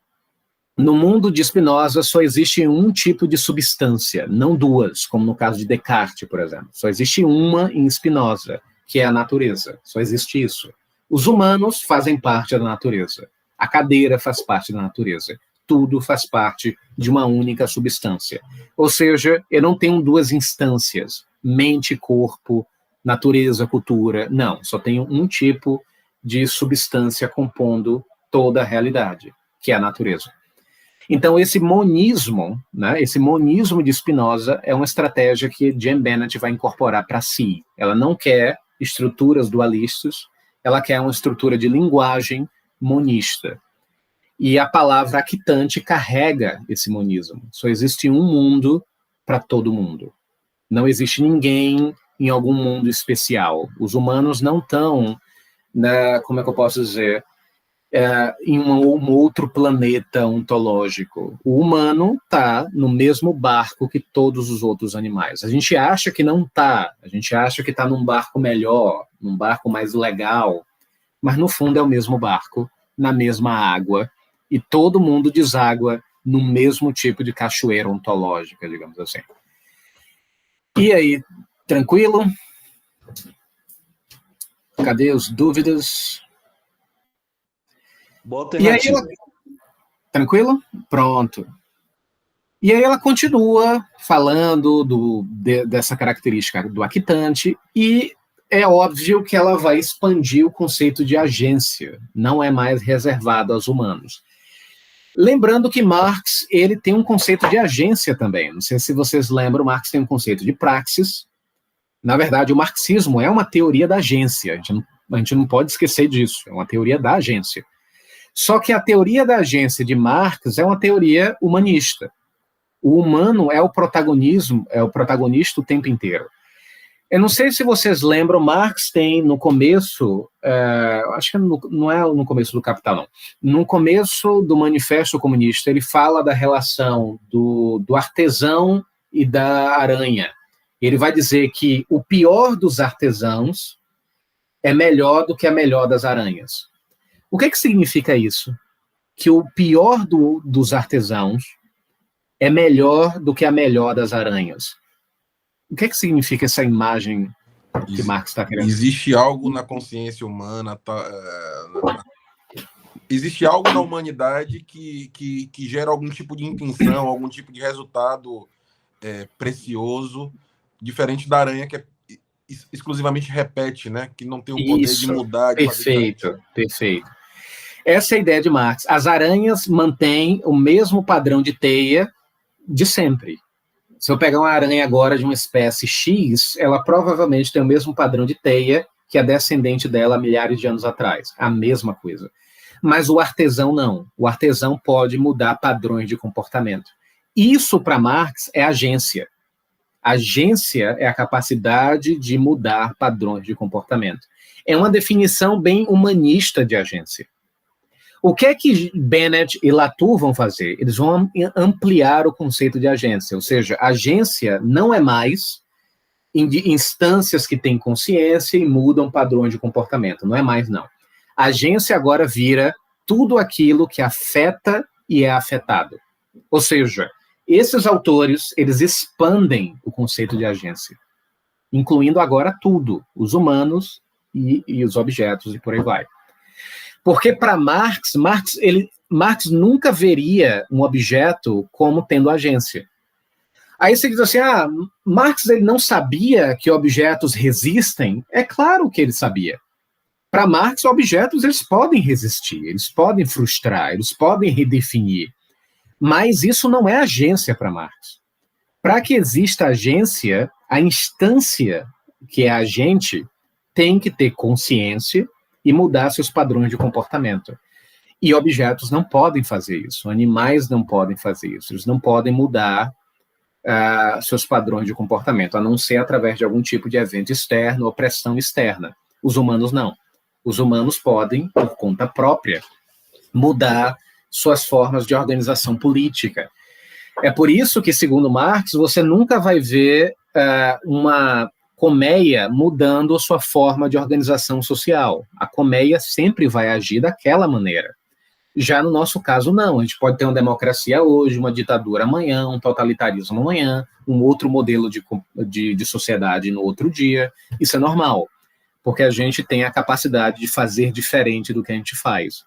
No mundo de Spinoza só existe um tipo de substância, não duas, como no caso de Descartes, por exemplo. Só existe uma em Spinoza, que é a natureza. Só existe isso. Os humanos fazem parte da natureza. A cadeira faz parte da natureza. Tudo faz parte de uma única substância. Ou seja, eu não tenho duas instâncias, mente, corpo, natureza, cultura. Não, só tenho um tipo de substância compondo toda a realidade, que é a natureza. Então, esse monismo, né, esse monismo de Spinoza é uma estratégia que Jane Bennett vai incorporar para si. Ela não quer estruturas dualistas, ela quer uma estrutura de linguagem monista. E a palavra actante carrega esse monismo. Só existe um mundo para todo mundo. Não existe ninguém em algum mundo especial. Os humanos não estão, como é que eu posso dizer, em um outro planeta ontológico. O humano está no mesmo barco que todos os outros animais. A gente acha que não está. A gente acha que está num barco melhor, num barco mais legal, mas no fundo é o mesmo barco, na mesma água, e todo mundo deságua no mesmo tipo de cachoeira ontológica, digamos assim. E aí, tranquilo? Cadê as dúvidas? Bota e aí ela... Tranquilo? Pronto. E aí ela continua falando dessa característica do actante, e é óbvio que ela vai expandir o conceito de agência, não é mais reservado aos humanos. Lembrando que Marx, ele tem um conceito de agência também. Não sei se vocês lembram, Marx tem um conceito de praxis. Na verdade, o marxismo é uma teoria da agência. A gente não pode esquecer disso. É uma teoria da agência. Só que a teoria da agência de Marx é uma teoria humanista. O humano é o protagonista o tempo inteiro. Eu não sei se vocês lembram, Marx tem no começo, acho que não é no começo do Capital, não. No começo do Manifesto Comunista, ele fala da relação do artesão e da aranha. Ele vai dizer que o pior dos artesãos é melhor do que a melhor das aranhas. O que significa isso? Que o pior dos artesãos é melhor do que a melhor das aranhas. O que significa essa imagem que Marx está querendo? Existe algo na consciência humana, existe algo na humanidade que gera algum tipo de intenção, algum tipo de resultado precioso, diferente da aranha, que exclusivamente repete, né? Que não tem o poder de mudar. Perfeito. Essa é a ideia de Marx. As aranhas mantêm o mesmo padrão de teia de sempre. Se eu pegar uma aranha agora de uma espécie X, ela provavelmente tem o mesmo padrão de teia que a descendente dela há milhares de anos atrás. A mesma coisa. Mas o artesão não. O artesão pode mudar padrões de comportamento. Isso, para Marx, é agência. Agência é a capacidade de mudar padrões de comportamento. É uma definição bem humanista de agência. O que é que Bennett e Latour vão fazer? Eles vão ampliar o conceito de agência, ou seja, agência não é mais instâncias que têm consciência e mudam padrões de comportamento, não é mais não. A agência agora vira tudo aquilo que afeta e é afetado. Ou seja, esses autores, eles expandem o conceito de agência, incluindo agora tudo, os humanos e os objetos e por aí vai. Porque para Marx nunca veria um objeto como tendo agência. Aí você diz assim, Marx ele não sabia que objetos resistem? É claro que ele sabia. Para Marx, objetos eles podem resistir, eles podem frustrar, eles podem redefinir, mas isso não é agência para Marx. Para que exista agência, a instância que é agente tem que ter consciência e mudar seus padrões de comportamento. E objetos não podem fazer isso, animais não podem fazer isso, eles não podem mudar seus padrões de comportamento, a não ser através de algum tipo de evento externo ou pressão externa. Os humanos não. Os humanos podem, por conta própria, mudar suas formas de organização política. É por isso que, segundo Marx, você nunca vai ver uma colmeia mudando sua forma de organização social. A colmeia sempre vai agir daquela maneira. Já no nosso caso, não. A gente pode ter uma democracia hoje, uma ditadura amanhã, um totalitarismo amanhã, um outro modelo de sociedade no outro dia. Isso é normal, porque a gente tem a capacidade de fazer diferente do que a gente faz.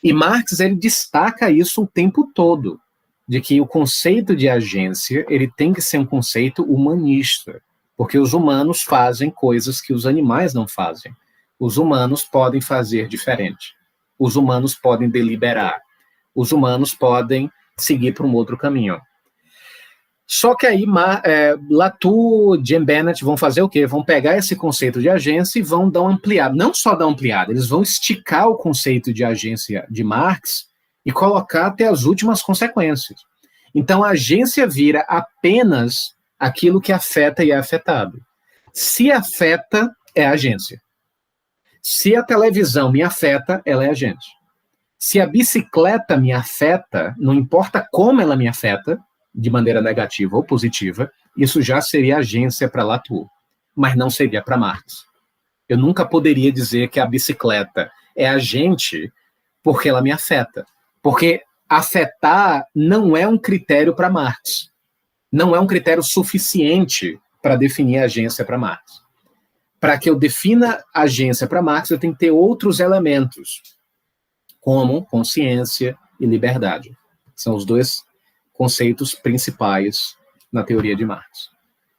E Marx, ele destaca isso o tempo todo, de que o conceito de agência, ele tem que ser um conceito humanista, porque os humanos fazem coisas que os animais não fazem. Os humanos podem fazer diferente. Os humanos podem deliberar. Os humanos podem seguir para um outro caminho. Só que aí Latour, Jim Bennett vão fazer o quê? Vão pegar esse conceito de agência e vão dar uma ampliada. Não só dar uma ampliada, eles vão esticar o conceito de agência de Marx e colocar até as últimas consequências. Então, a agência vira apenas aquilo que afeta e é afetado. Se afeta, é agência. Se a televisão me afeta, ela é agente. Se a bicicleta me afeta, não importa como ela me afeta, de maneira negativa ou positiva, isso já seria agência para Latour, mas não seria para Marx. Eu nunca poderia dizer que a bicicleta é agente porque ela me afeta, porque afetar não é um critério para Marx, não é um critério suficiente para definir agência para Marx. Para que eu defina agência para Marx, eu tenho que ter outros elementos, como consciência e liberdade. São os dois conceitos principais na teoria de Marx.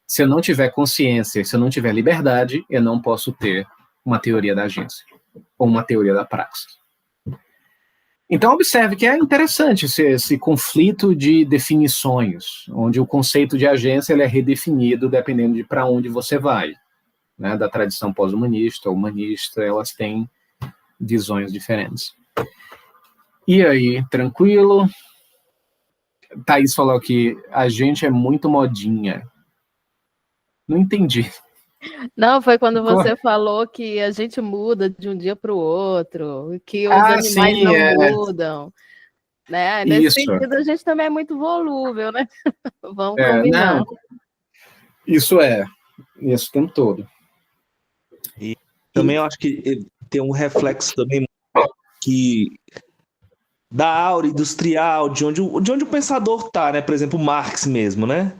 Se eu não tiver consciência, se eu não tiver liberdade, eu não posso ter uma teoria da agência, ou uma teoria da praxis. Então, observe que é interessante esse conflito de definições, onde o conceito de agência ele é redefinido dependendo de para onde você vai. Né, da tradição pós-humanista, humanista, elas têm visões diferentes. E aí, tranquilo? Thaís falou que a gente é muito modinha. Não entendi. Não, foi quando você falou que a gente muda de um dia para o outro, que os animais sim, não mudam. Né? Nesse Isso. sentido, a gente também é muito volúvel, né? Vamos combinar. Não. Isso o tempo todo. E também eu acho que tem um reflexo também que da aura industrial, de onde o pensador tá, né? Por exemplo, Marx mesmo, né?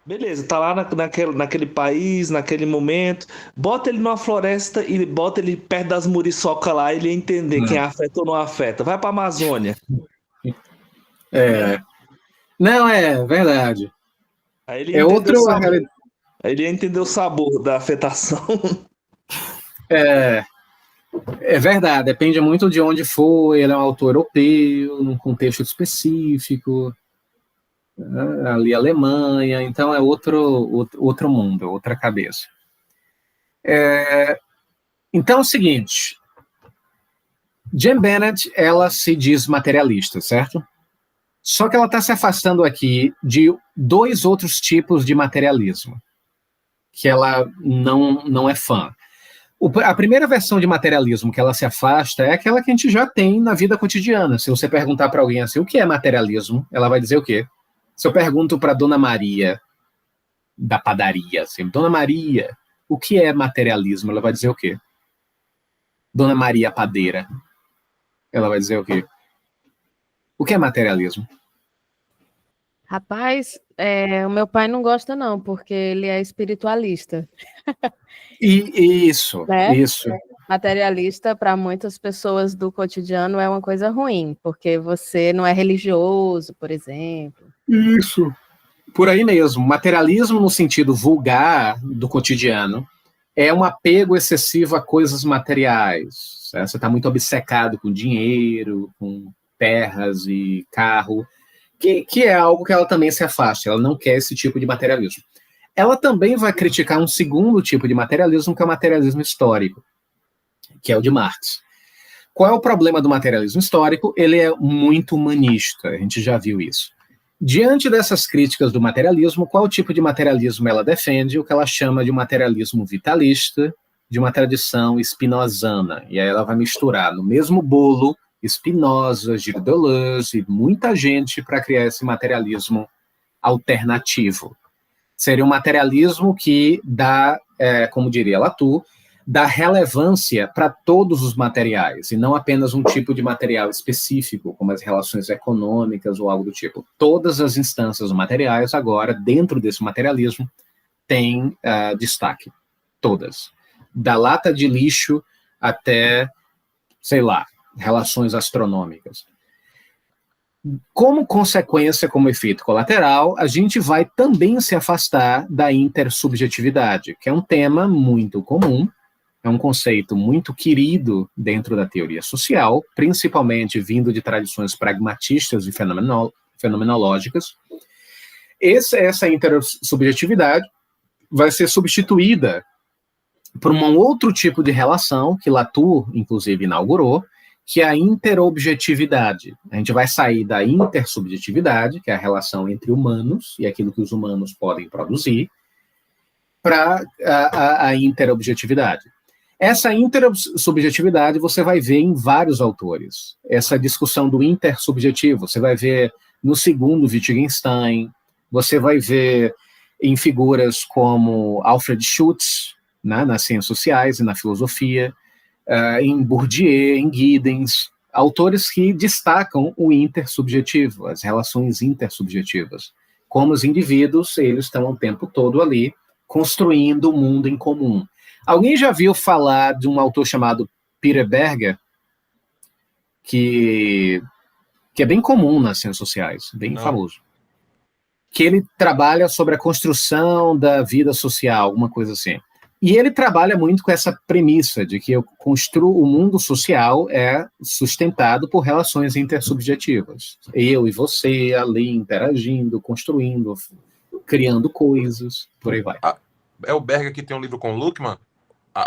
Beleza, tá lá naquele país, naquele momento, bota ele numa floresta e bota ele perto das muriçocas lá, ele ia entender quem afeta ou não afeta. Vai pra Amazônia. Não, é verdade. Aí ele ia entender o sabor da afetação. É verdade, depende muito de onde for, ele é um autor europeu, num contexto específico, ali Alemanha, então é outro mundo, outra cabeça. Então é o seguinte, Jane Bennett, ela se diz materialista, certo? Só que ela está se afastando aqui de dois outros tipos de materialismo, que ela não é fã. A primeira versão de materialismo que ela se afasta é aquela que a gente já tem na vida cotidiana. Se você perguntar para alguém assim, o que é materialismo? Ela vai dizer o quê? Se eu pergunto para Dona Maria, da padaria, assim, Dona Maria, o que é materialismo? Ela vai dizer o quê? Dona Maria Padeira. Ela vai dizer o quê? O que é materialismo? Rapaz, o meu pai não gosta não, porque ele é espiritualista. Isso, né? isso. Materialista, para muitas pessoas do cotidiano, é uma coisa ruim, porque você não é religioso, por exemplo. Isso. Por aí mesmo. Materialismo no sentido vulgar do cotidiano é um apego excessivo a coisas materiais. Você está muito obcecado com dinheiro, com terras e carro, que é algo que ela também se afasta, ela não quer esse tipo de materialismo. Ela também vai criticar um segundo tipo de materialismo, que é o materialismo histórico, que é o de Marx. Qual é o problema do materialismo histórico? Ele é muito humanista, a gente já viu isso. Diante dessas críticas do materialismo, qual tipo de materialismo ela defende? O que ela chama de um materialismo vitalista, de uma tradição spinozana. E aí ela vai misturar no mesmo bolo Spinoza, Gilles Deleuze e muita gente para criar esse materialismo alternativo. Seria um materialismo que dá, como diria Latour, dá relevância para todos os materiais, e não apenas um tipo de material específico, como as relações econômicas ou algo do tipo. Todas as instâncias materiais, agora, dentro desse materialismo, têm destaque. Todas. Da lata de lixo até, sei lá, relações astronômicas. Como consequência, como efeito colateral, a gente vai também se afastar da intersubjetividade, que é um tema muito comum, é um conceito muito querido dentro da teoria social, principalmente vindo de tradições pragmatistas e fenomenológicas. Essa intersubjetividade vai ser substituída por um outro tipo de relação que Latour, inclusive, inaugurou, que é a interobjetividade. A gente vai sair da intersubjetividade, que é a relação entre humanos e aquilo que os humanos podem produzir, para a interobjetividade. Essa intersubjetividade você vai ver em vários autores. Essa discussão do intersubjetivo, você vai ver no segundo Wittgenstein, você vai ver em figuras como Alfred Schutz, né, nas ciências sociais e na filosofia, em Bourdieu, em Giddens, autores que destacam o intersubjetivo, as relações intersubjetivas. Como os indivíduos, eles estão o tempo todo ali construindo o mundo em comum. Alguém já viu falar de um autor chamado Peter Berger, que é bem comum nas ciências sociais, bem famoso, que ele trabalha sobre a construção da vida social, alguma coisa assim. E ele trabalha muito com essa premissa de que o mundo social é sustentado por relações intersubjetivas. Eu e você ali interagindo, construindo, criando coisas, por aí vai. É o Berger que tem um livro com o Luckmann?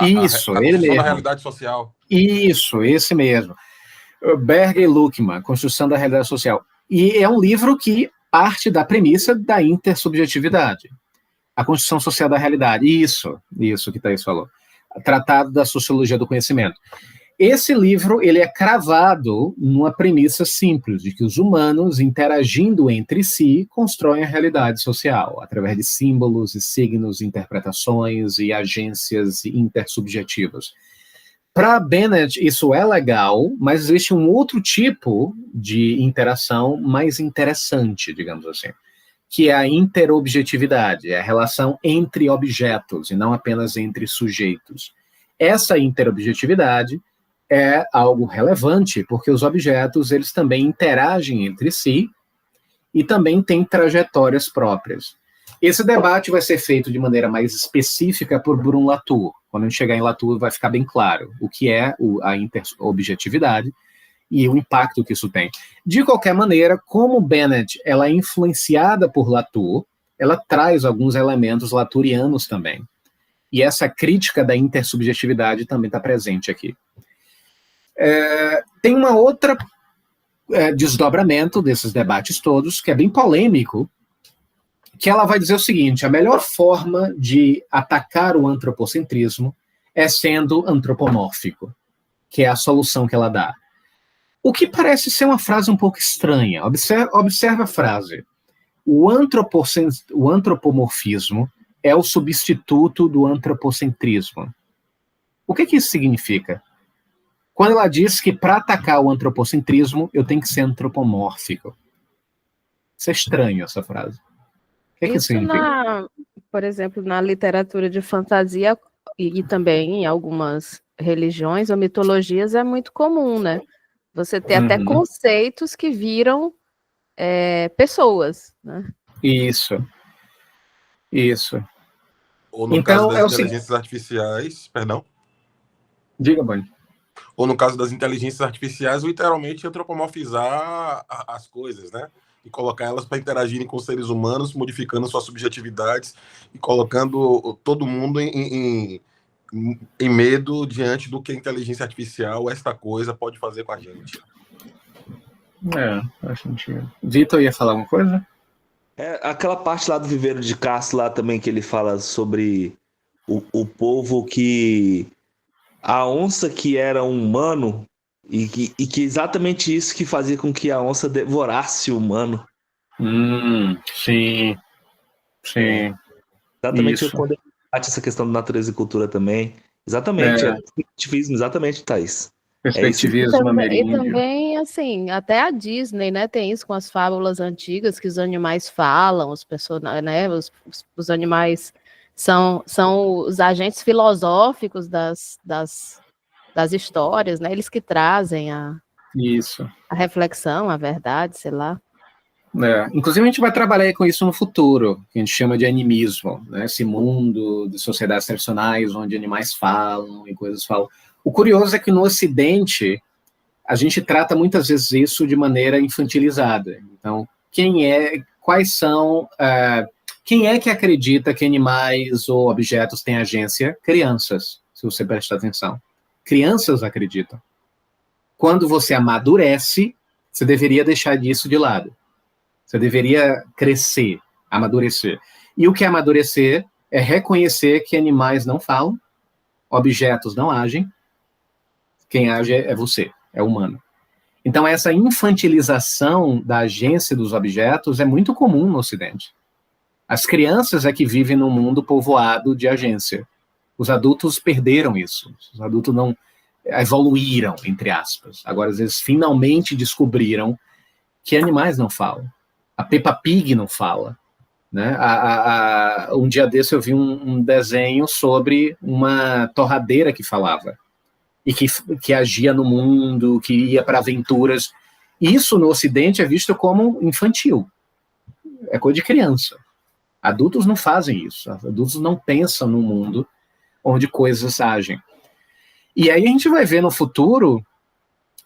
Isso, a ele construção mesmo. da realidade social. Isso, esse mesmo. Berger e Luckmann, Construção da Realidade Social. E é um livro que parte da premissa da intersubjetividade. A construção social da realidade. Isso que Thaís falou. Tratado da Sociologia do Conhecimento. Esse livro, ele é cravado numa premissa simples, de que os humanos, interagindo entre si, constroem a realidade social, através de símbolos e signos, interpretações e agências intersubjetivas. Para Bennett, isso é legal, mas existe um outro tipo de interação mais interessante, digamos assim, que é a interobjetividade, é a relação entre objetos e não apenas entre sujeitos. Essa interobjetividade é algo relevante, porque os objetos, eles também interagem entre si e também têm trajetórias próprias. Esse debate vai ser feito de maneira mais específica por Bruno Latour. Quando a gente chegar em Latour, vai ficar bem claro o que é a interobjetividade e o impacto que isso tem. De qualquer maneira, como Bennett ela é influenciada por Latour, ela traz alguns elementos latourianos também. E essa crítica da intersubjetividade também está presente aqui. Tem uma outra desdobramento desses debates todos, que é bem polêmico, que ela vai dizer o seguinte: a melhor forma de atacar o antropocentrismo é sendo antropomórfico, que é a solução que ela dá. O que parece ser uma frase um pouco estranha. Observa a frase. O antropomorfismo é o substituto do antropocentrismo. O que isso significa? Quando ela diz que para atacar o antropocentrismo, eu tenho que ser antropomórfico. Isso é estranho, essa frase. O que isso significa? Por exemplo, na literatura de fantasia e também em algumas religiões ou mitologias é muito comum, né? Você ter até conceitos que viram pessoas, né? Isso. Ou no Então, caso é o das seguinte. inteligências artificiais, perdão. Diga, Boni. Ou no caso das inteligências artificiais, literalmente antropomorfizar as coisas, né? E colocar elas para interagirem com os seres humanos, modificando suas subjetividades e colocando todo mundo em medo diante do que a inteligência artificial, esta coisa, pode fazer com a gente. Faz sentido. Vitor ia falar alguma coisa? Aquela parte lá do Viveiro de Castro lá também que ele fala sobre o povo que a onça que era um humano e que exatamente isso que fazia com que a onça devorasse o humano. Sim. Exatamente Isso. quando ele bate essa questão da natureza e cultura também. Exatamente, é positivismo, exatamente, Thaís. Perspectivismo E ameríndio. também, assim, até a Disney, né, tem isso com as fábulas antigas, que os animais falam, os personagens, né, os animais são os agentes filosóficos das histórias, né, eles que trazem a reflexão, a verdade, sei lá. Inclusive, a gente vai trabalhar com isso no futuro, que a gente chama de animismo, né? Esse mundo de sociedades tradicionais onde animais falam e coisas falam. O curioso é que no Ocidente, a gente trata muitas vezes isso de maneira infantilizada. Então, quem é que acredita que animais ou objetos têm agência? Crianças, se você prestar atenção. Crianças acreditam. Quando você amadurece, você deveria deixar disso de lado. Você deveria crescer, amadurecer. E o que é amadurecer é reconhecer que animais não falam, objetos não agem, quem age é você, é humano. Então, essa infantilização da agência dos objetos é muito comum no Ocidente. As crianças é que vivem num mundo povoado de agência. Os adultos perderam isso. Os adultos não evoluíram, entre aspas. Agora, eles finalmente descobriram que animais não falam. A Peppa Pig não fala. Né? Um dia desse eu vi um desenho sobre uma torradeira que falava e que agia no mundo, que ia para aventuras. Isso no Ocidente é visto como infantil. É coisa de criança. Adultos não fazem isso. Adultos não pensam no mundo onde coisas agem. E aí a gente vai ver no futuro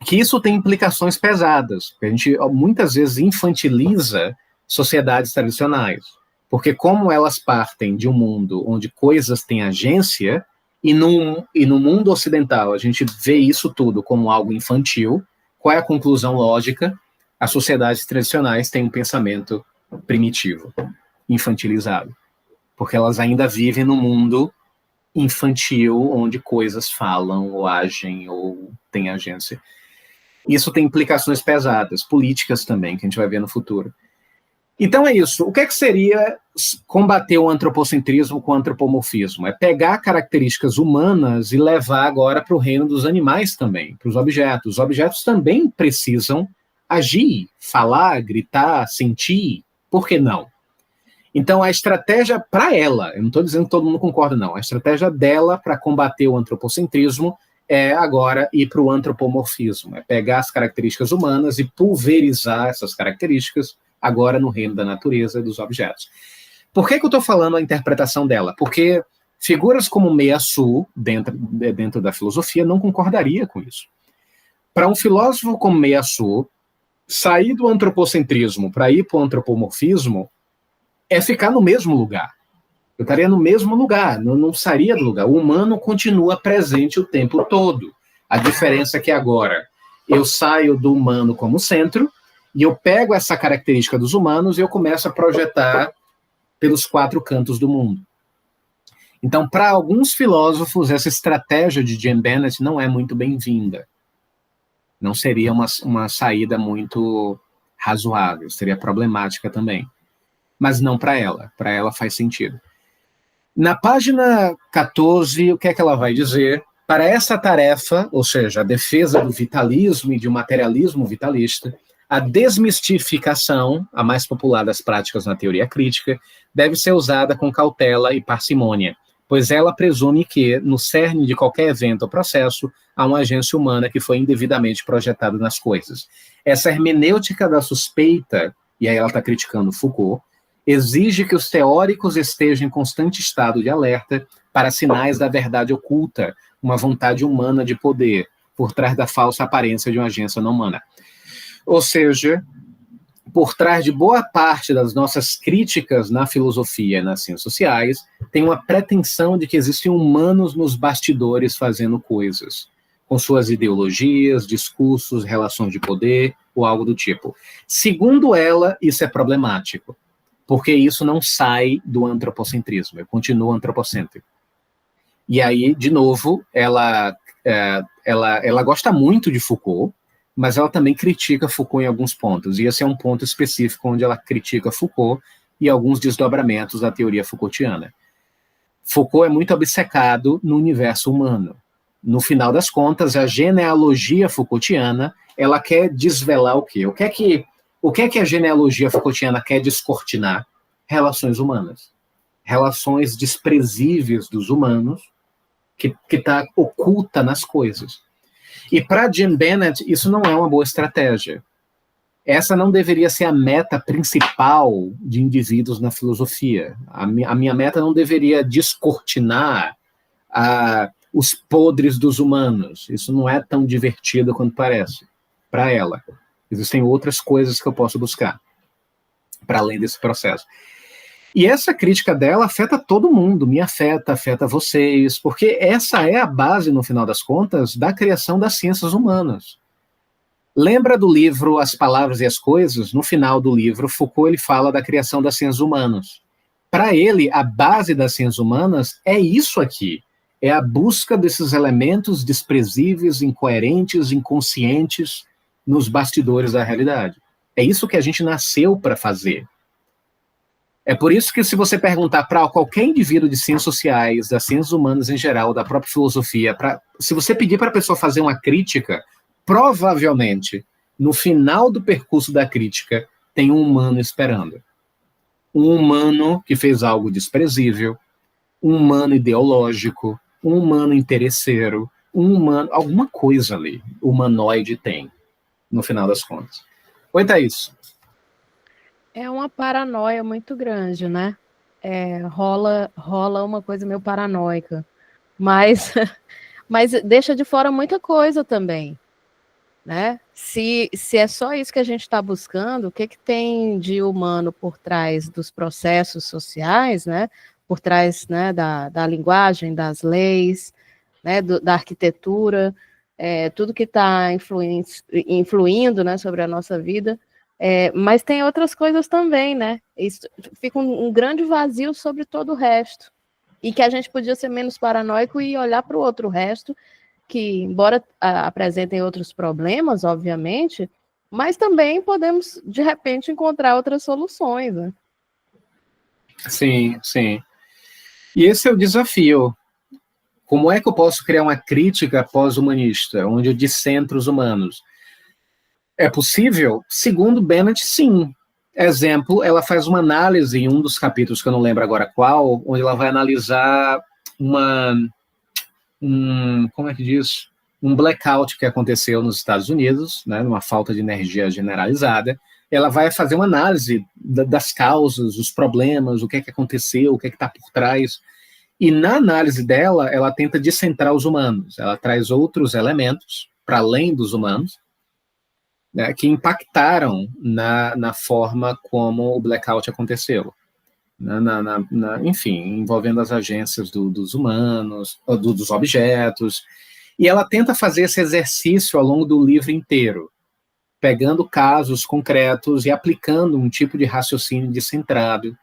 que isso tem implicações pesadas, porque a gente muitas vezes infantiliza sociedades tradicionais, porque como elas partem de um mundo onde coisas têm agência, e no mundo ocidental a gente vê isso tudo como algo infantil, qual é a conclusão lógica? As sociedades tradicionais têm um pensamento primitivo, infantilizado, porque elas ainda vivem no mundo infantil, onde coisas falam, ou agem, ou têm agência. Isso tem implicações pesadas, políticas também, que a gente vai ver no futuro. Então é isso. O que seria combater o antropocentrismo com o antropomorfismo? É pegar características humanas e levar agora para o reino dos animais também, para os objetos. Os objetos também precisam agir, falar, gritar, sentir. Por que não? Então a estratégia para ela, eu não estou dizendo que todo mundo concorda, não, a estratégia dela para combater o antropocentrismo é agora ir para o antropomorfismo, é pegar as características humanas e pulverizar essas características agora no reino da natureza e dos objetos. Por que eu estou falando a interpretação dela? Porque figuras como Meillassoux, dentro da filosofia, não concordaria com isso. Para um filósofo como Meillassoux, sair do antropocentrismo para ir para o antropomorfismo é ficar no mesmo lugar. Eu estaria no mesmo lugar, não sairia do lugar. O humano continua presente o tempo todo. A diferença é que agora eu saio do humano como centro e eu pego essa característica dos humanos e eu começo a projetar pelos 4 cantos do mundo. Então, para alguns filósofos, essa estratégia de Jane Bennett não é muito bem-vinda. Não seria uma saída muito razoável, seria problemática também. Mas não para ela faz sentido. Na página 14, o que é que ela vai dizer? Para essa tarefa, ou seja, a defesa do vitalismo e de um materialismo vitalista, a desmistificação, a mais popular das práticas na teoria crítica, deve ser usada com cautela e parcimônia, pois ela presume que, no cerne de qualquer evento ou processo, há uma agência humana que foi indevidamente projetada nas coisas. Essa hermenêutica da suspeita, e aí ela está criticando Foucault, exige que os teóricos estejam em constante estado de alerta para sinais da verdade oculta, uma vontade humana de poder, por trás da falsa aparência de uma agência não humana. Ou seja, por trás de boa parte das nossas críticas na filosofia e nas ciências sociais, tem uma pretensão de que existem humanos nos bastidores fazendo coisas, com suas ideologias, discursos, relações de poder ou algo do tipo. Segundo ela, isso é problemático, porque isso não sai do antropocentrismo, continua antropocêntrico. E aí, de novo, ela gosta muito de Foucault, mas ela também critica Foucault em alguns pontos, e esse é um ponto específico onde ela critica Foucault e alguns desdobramentos da teoria Foucaultiana. Foucault é muito obcecado no universo humano. No final das contas, a genealogia Foucaultiana, ela quer desvelar o quê? O que é que a genealogia Foucaultiana quer descortinar? Relações humanas. Relações desprezíveis dos humanos, que está oculta nas coisas. E para Jean Bennett, isso não é uma boa estratégia. Essa não deveria ser a meta principal de indivíduos na filosofia. A minha meta não deveria descortinar os podres dos humanos. Isso não é tão divertido quanto parece, para ela. Existem outras coisas que eu posso buscar, para além desse processo. E essa crítica dela afeta todo mundo, me afeta vocês, porque essa é a base, no final das contas, da criação das ciências humanas. Lembra do livro As Palavras e as Coisas? No final do livro, Foucault ele fala da criação das ciências humanas. Para ele, a base das ciências humanas é isso aqui, é a busca desses elementos desprezíveis, incoerentes, inconscientes nos bastidores da realidade. É isso que a gente nasceu para fazer. É por isso que se você perguntar para qualquer indivíduo de ciências sociais, das ciências humanas em geral, da própria filosofia, se você pedir para a pessoa fazer uma crítica, provavelmente, no final do percurso da crítica, tem um humano esperando. Um humano que fez algo desprezível, um humano ideológico, um humano interesseiro, um humano, alguma coisa ali, humanoide tem, no final das contas. Oi, Thaís. É uma paranoia muito grande, né? Rola uma coisa meio paranoica, mas deixa de fora muita coisa também, né? Se é só isso que a gente está buscando, o que tem de humano por trás dos processos sociais, né? Por trás, né, da linguagem, das leis, né, da arquitetura, tudo que está influindo, né, sobre a nossa vida. Mas tem outras coisas também, né? Isso, fica um grande vazio sobre todo o resto. E que a gente podia ser menos paranoico e olhar para o outro resto, que, embora apresentem outros problemas, obviamente, mas também podemos, de repente, encontrar outras soluções, né? Sim, sim. E esse é o desafio. Como é que eu posso criar uma crítica pós-humanista, onde eu descentro os humanos? É possível? Segundo Bennett, sim. Exemplo, ela faz uma análise em um dos capítulos, que eu não lembro agora qual, onde ela vai analisar como é que diz? Um blackout que aconteceu nos Estados Unidos, né, uma falta de energia generalizada. Ela vai fazer uma análise das causas, os problemas, o que é que aconteceu, o que é que está por trás. E na análise dela, ela tenta descentrar os humanos. Ela traz outros elementos, para além dos humanos, né, que impactaram na forma como o blackout aconteceu. Enfim, envolvendo as agências dos humanos, dos objetos. E ela tenta fazer esse exercício ao longo do livro inteiro, pegando casos concretos e aplicando um tipo de raciocínio descentrado,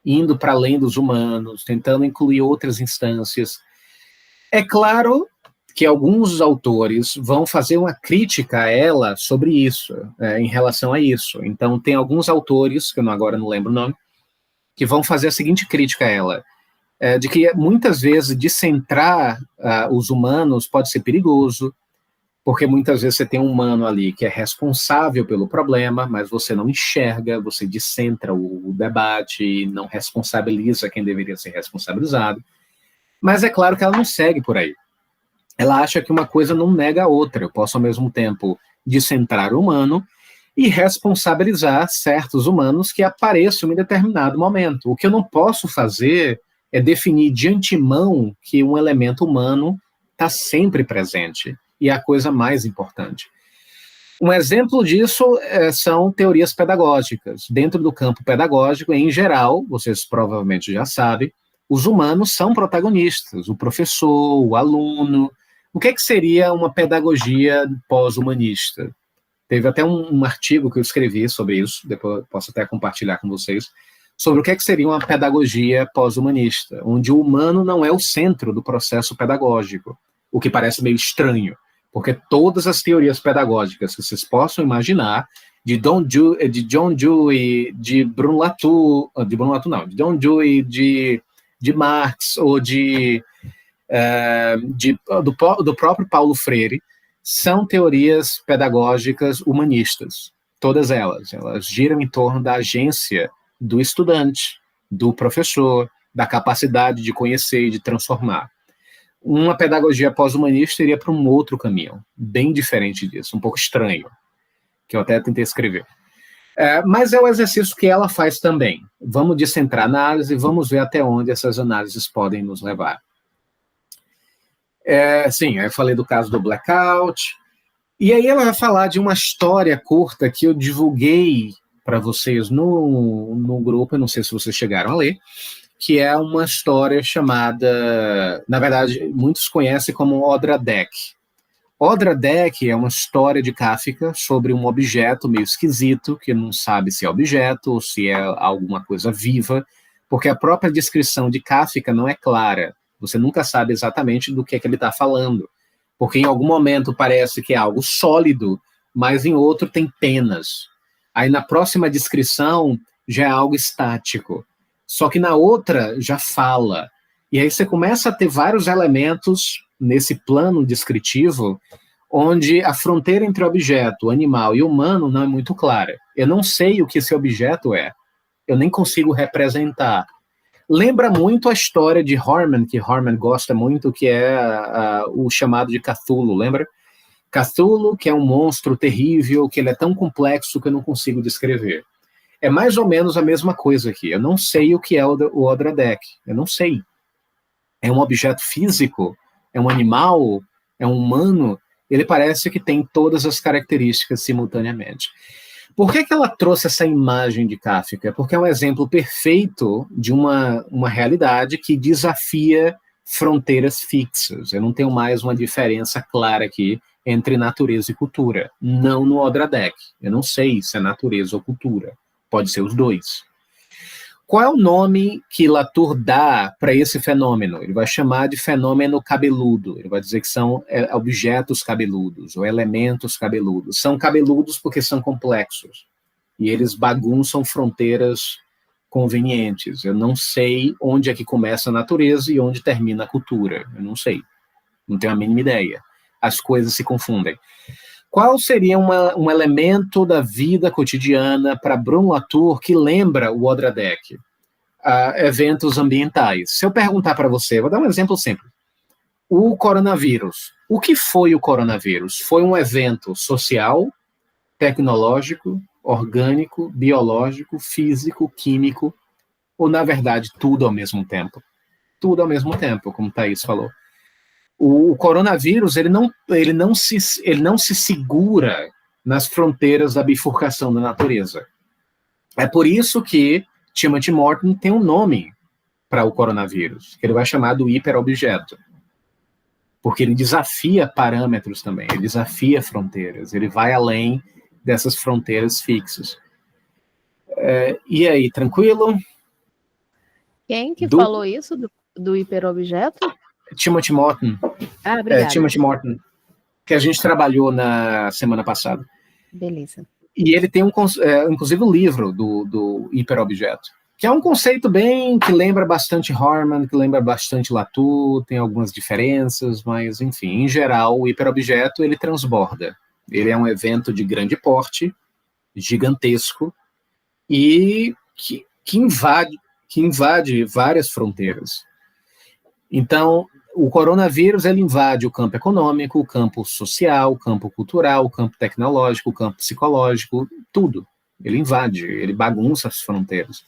indo para além dos humanos, tentando incluir outras instâncias. É claro que alguns autores vão fazer uma crítica a ela sobre isso, em relação a isso. Então, tem alguns autores, que eu agora não lembro o nome, que vão fazer a seguinte crítica a ela, de que muitas vezes descentrar os humanos pode ser perigoso, porque muitas vezes você tem um humano ali que é responsável pelo problema, mas você não enxerga, você descentra o debate e não responsabiliza quem deveria ser responsabilizado. Mas é claro que ela não segue por aí. Ela acha que uma coisa não nega a outra. Eu posso, ao mesmo tempo, descentrar o humano e responsabilizar certos humanos que apareçam em determinado momento. O que eu não posso fazer é definir de antemão que um elemento humano está sempre presente, e é a coisa mais importante. Um exemplo disso são teorias pedagógicas. Dentro do campo pedagógico, em geral, vocês provavelmente já sabem, os humanos são protagonistas, o professor, o aluno. O que seria uma pedagogia pós-humanista? Teve até um artigo que eu escrevi sobre isso, depois eu posso até compartilhar com vocês, sobre o que seria uma pedagogia pós-humanista, onde o humano não é o centro do processo pedagógico, o que parece meio estranho, porque todas as teorias pedagógicas que vocês possam imaginar, de John Dewey, de Bruno Latour, de John Dewey, de Marx, ou do próprio Paulo Freire, são teorias pedagógicas humanistas. Todas elas giram em torno da agência do estudante, do professor, da capacidade de conhecer e de transformar. Uma pedagogia pós-humanista iria para um outro caminho, bem diferente disso, um pouco estranho, que eu até tentei escrever. Mas é o exercício que ela faz também. Vamos descentrar a análise e vamos ver até onde essas análises podem nos levar. Sim, eu falei do caso do blackout, e aí ela vai falar de uma história curta que eu divulguei para vocês no grupo, eu não sei se vocês chegaram a ler, que é uma história chamada, na verdade, muitos conhecem como Odradek. Odradek é uma história de Kafka sobre um objeto meio esquisito, que não sabe se é objeto ou se é alguma coisa viva, porque a própria descrição de Kafka não é clara. Você nunca sabe exatamente do que ele está falando, porque em algum momento parece que é algo sólido, mas em outro tem penas. Aí na próxima descrição já é algo estático, só que na outra já fala. E aí você começa a ter vários elementos nesse plano descritivo, onde a fronteira entre objeto, animal e humano não é muito clara. Eu não sei o que esse objeto é, eu nem consigo representar. Lembra muito a história de Horman, que Horman gosta muito, que é o chamado de Cthulhu, lembra? Cthulhu, que é um monstro terrível, que ele é tão complexo que eu não consigo descrever. É mais ou menos a mesma coisa aqui. Eu não sei o que é o Odradek, eu não sei. É um objeto físico? É um animal? É um humano? Ele parece que tem todas as características simultaneamente. Por que ela trouxe essa imagem de Kafka? Porque é um exemplo perfeito de uma realidade que desafia fronteiras fixas. Eu não tenho mais uma diferença clara aqui entre natureza e cultura. Não no Odradek. Eu não sei se é natureza ou cultura. Pode ser os dois. Qual é o nome que Latour dá para esse fenômeno? Ele vai chamar de fenômeno cabeludo. Ele vai dizer que são objetos cabeludos ou elementos cabeludos. São cabeludos porque são complexos. E eles bagunçam fronteiras convenientes. Eu não sei onde é que começa a natureza e onde termina a cultura. Eu não sei. Não tenho a mínima ideia. As coisas se confundem. Qual seria um elemento da vida cotidiana para Bruno Latour que lembra o Odradek? Eventos ambientais. Se eu perguntar para você, vou dar um exemplo simples. O coronavírus. O que foi o coronavírus? Foi um evento social, tecnológico, orgânico, biológico, físico, químico, ou, na verdade, tudo ao mesmo tempo? Tudo ao mesmo tempo, como Thaís falou. O coronavírus ele não se segura nas fronteiras da bifurcação da natureza. É por isso que Timothy Morton tem um nome para o coronavírus, que ele vai chamar do hiperobjeto. Porque ele desafia parâmetros também, ele desafia fronteiras, ele vai além dessas fronteiras fixas. E aí, tranquilo? Quem que falou isso do hiperobjeto? Timothy Morton. Obrigada. Timothy Morton, que a gente trabalhou na semana passada. Beleza. E ele tem inclusive o livro do hiperobjeto, que é um conceito que lembra bastante Horman, que lembra bastante Latour, tem algumas diferenças, mas, enfim, em geral, o hiperobjeto, ele transborda. Ele é um evento de grande porte, gigantesco, e que invade várias fronteiras. Então, o coronavírus, ele invade o campo econômico, o campo social, o campo cultural, o campo tecnológico, o campo psicológico, tudo. Ele invade, ele bagunça as fronteiras.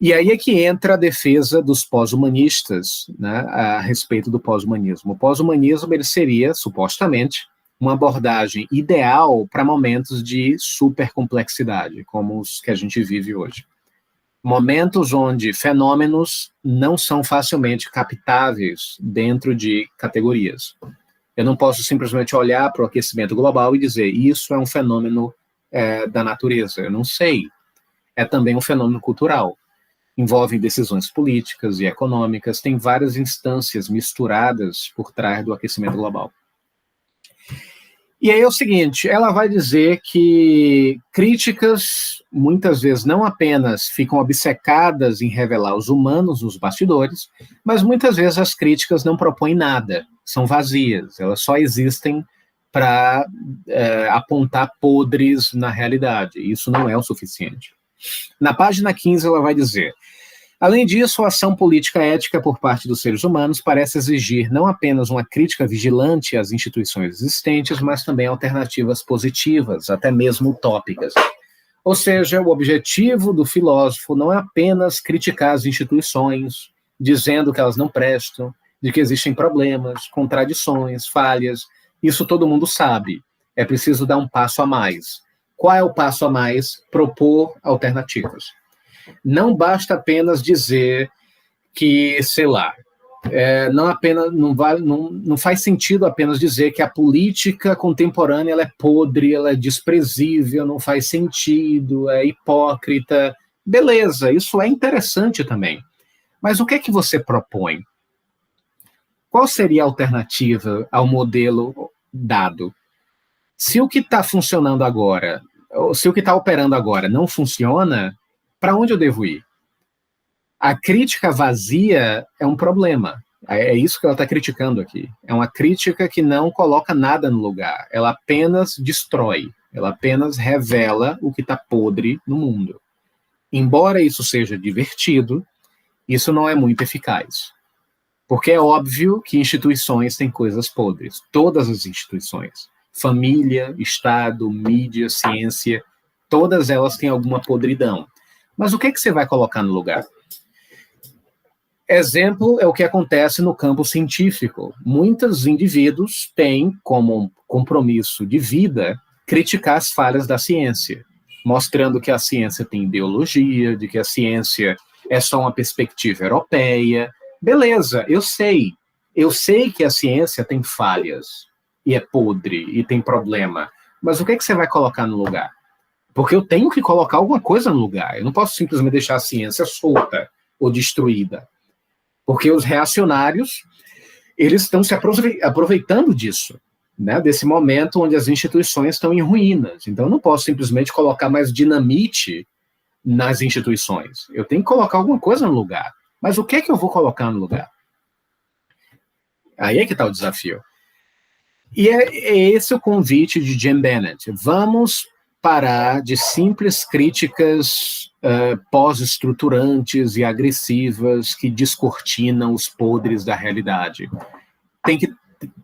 E aí é que entra a defesa dos pós-humanistas, né, a respeito do pós-humanismo. O pós-humanismo ele seria, supostamente, uma abordagem ideal para momentos de supercomplexidade, como os que a gente vive hoje. Momentos onde fenômenos não são facilmente captáveis dentro de categorias. Eu não posso simplesmente olhar para o aquecimento global e dizer isso é um fenômeno da natureza. Eu não sei. É também um fenômeno cultural. Envolve decisões políticas e econômicas, tem várias instâncias misturadas por trás do aquecimento global. E aí é o seguinte, ela vai dizer que críticas, muitas vezes, não apenas ficam obcecadas em revelar os humanos nos bastidores, mas muitas vezes as críticas não propõem nada, são vazias, elas só existem para apontar podres na realidade, e isso não é o suficiente. Na página 15, ela vai dizer: além disso, a ação política ética por parte dos seres humanos parece exigir não apenas uma crítica vigilante às instituições existentes, mas também alternativas positivas, até mesmo utópicas. Ou seja, o objetivo do filósofo não é apenas criticar as instituições, dizendo que elas não prestam, de que existem problemas, contradições, falhas. Isso todo mundo sabe. É preciso dar um passo a mais. Qual é o passo a mais? Propor alternativas. Não basta apenas dizer que, sei lá, não faz sentido apenas dizer que a política contemporânea ela é podre, ela é desprezível, não faz sentido, é hipócrita. Beleza, isso é interessante também. Mas o que é que você propõe? Qual seria a alternativa ao modelo dado? Se o que está funcionando agora, ou se o que está operando agora não funciona, para onde eu devo ir? A crítica vazia é um problema. É isso que ela está criticando aqui. É uma crítica que não coloca nada no lugar. Ela apenas destrói. Ela apenas revela o que está podre no mundo. Embora isso seja divertido, isso não é muito eficaz. Porque é óbvio que instituições têm coisas podres. Todas as instituições. Família, Estado, mídia, ciência, todas elas têm alguma podridão. Mas o que é que você vai colocar no lugar? Exemplo é o que acontece no campo científico. Muitos indivíduos têm como compromisso de vida criticar as falhas da ciência, mostrando que a ciência tem ideologia, de que a ciência é só uma perspectiva europeia. Beleza, eu sei que a ciência tem falhas, e é podre, e tem problema, mas o que é que você vai colocar no lugar? Porque eu tenho que colocar alguma coisa no lugar, eu não posso simplesmente deixar a ciência solta ou destruída, porque os reacionários, eles estão se aproveitando disso, né, desse momento onde as instituições estão em ruínas. Então eu não posso simplesmente colocar mais dinamite nas instituições, eu tenho que colocar alguma coisa no lugar. Mas o que é que eu vou colocar no lugar? Aí é que está o desafio. E é esse o convite de Jim Bennett. Vamos parar de simples críticas pós-estruturantes e agressivas que descortinam os podres da realidade.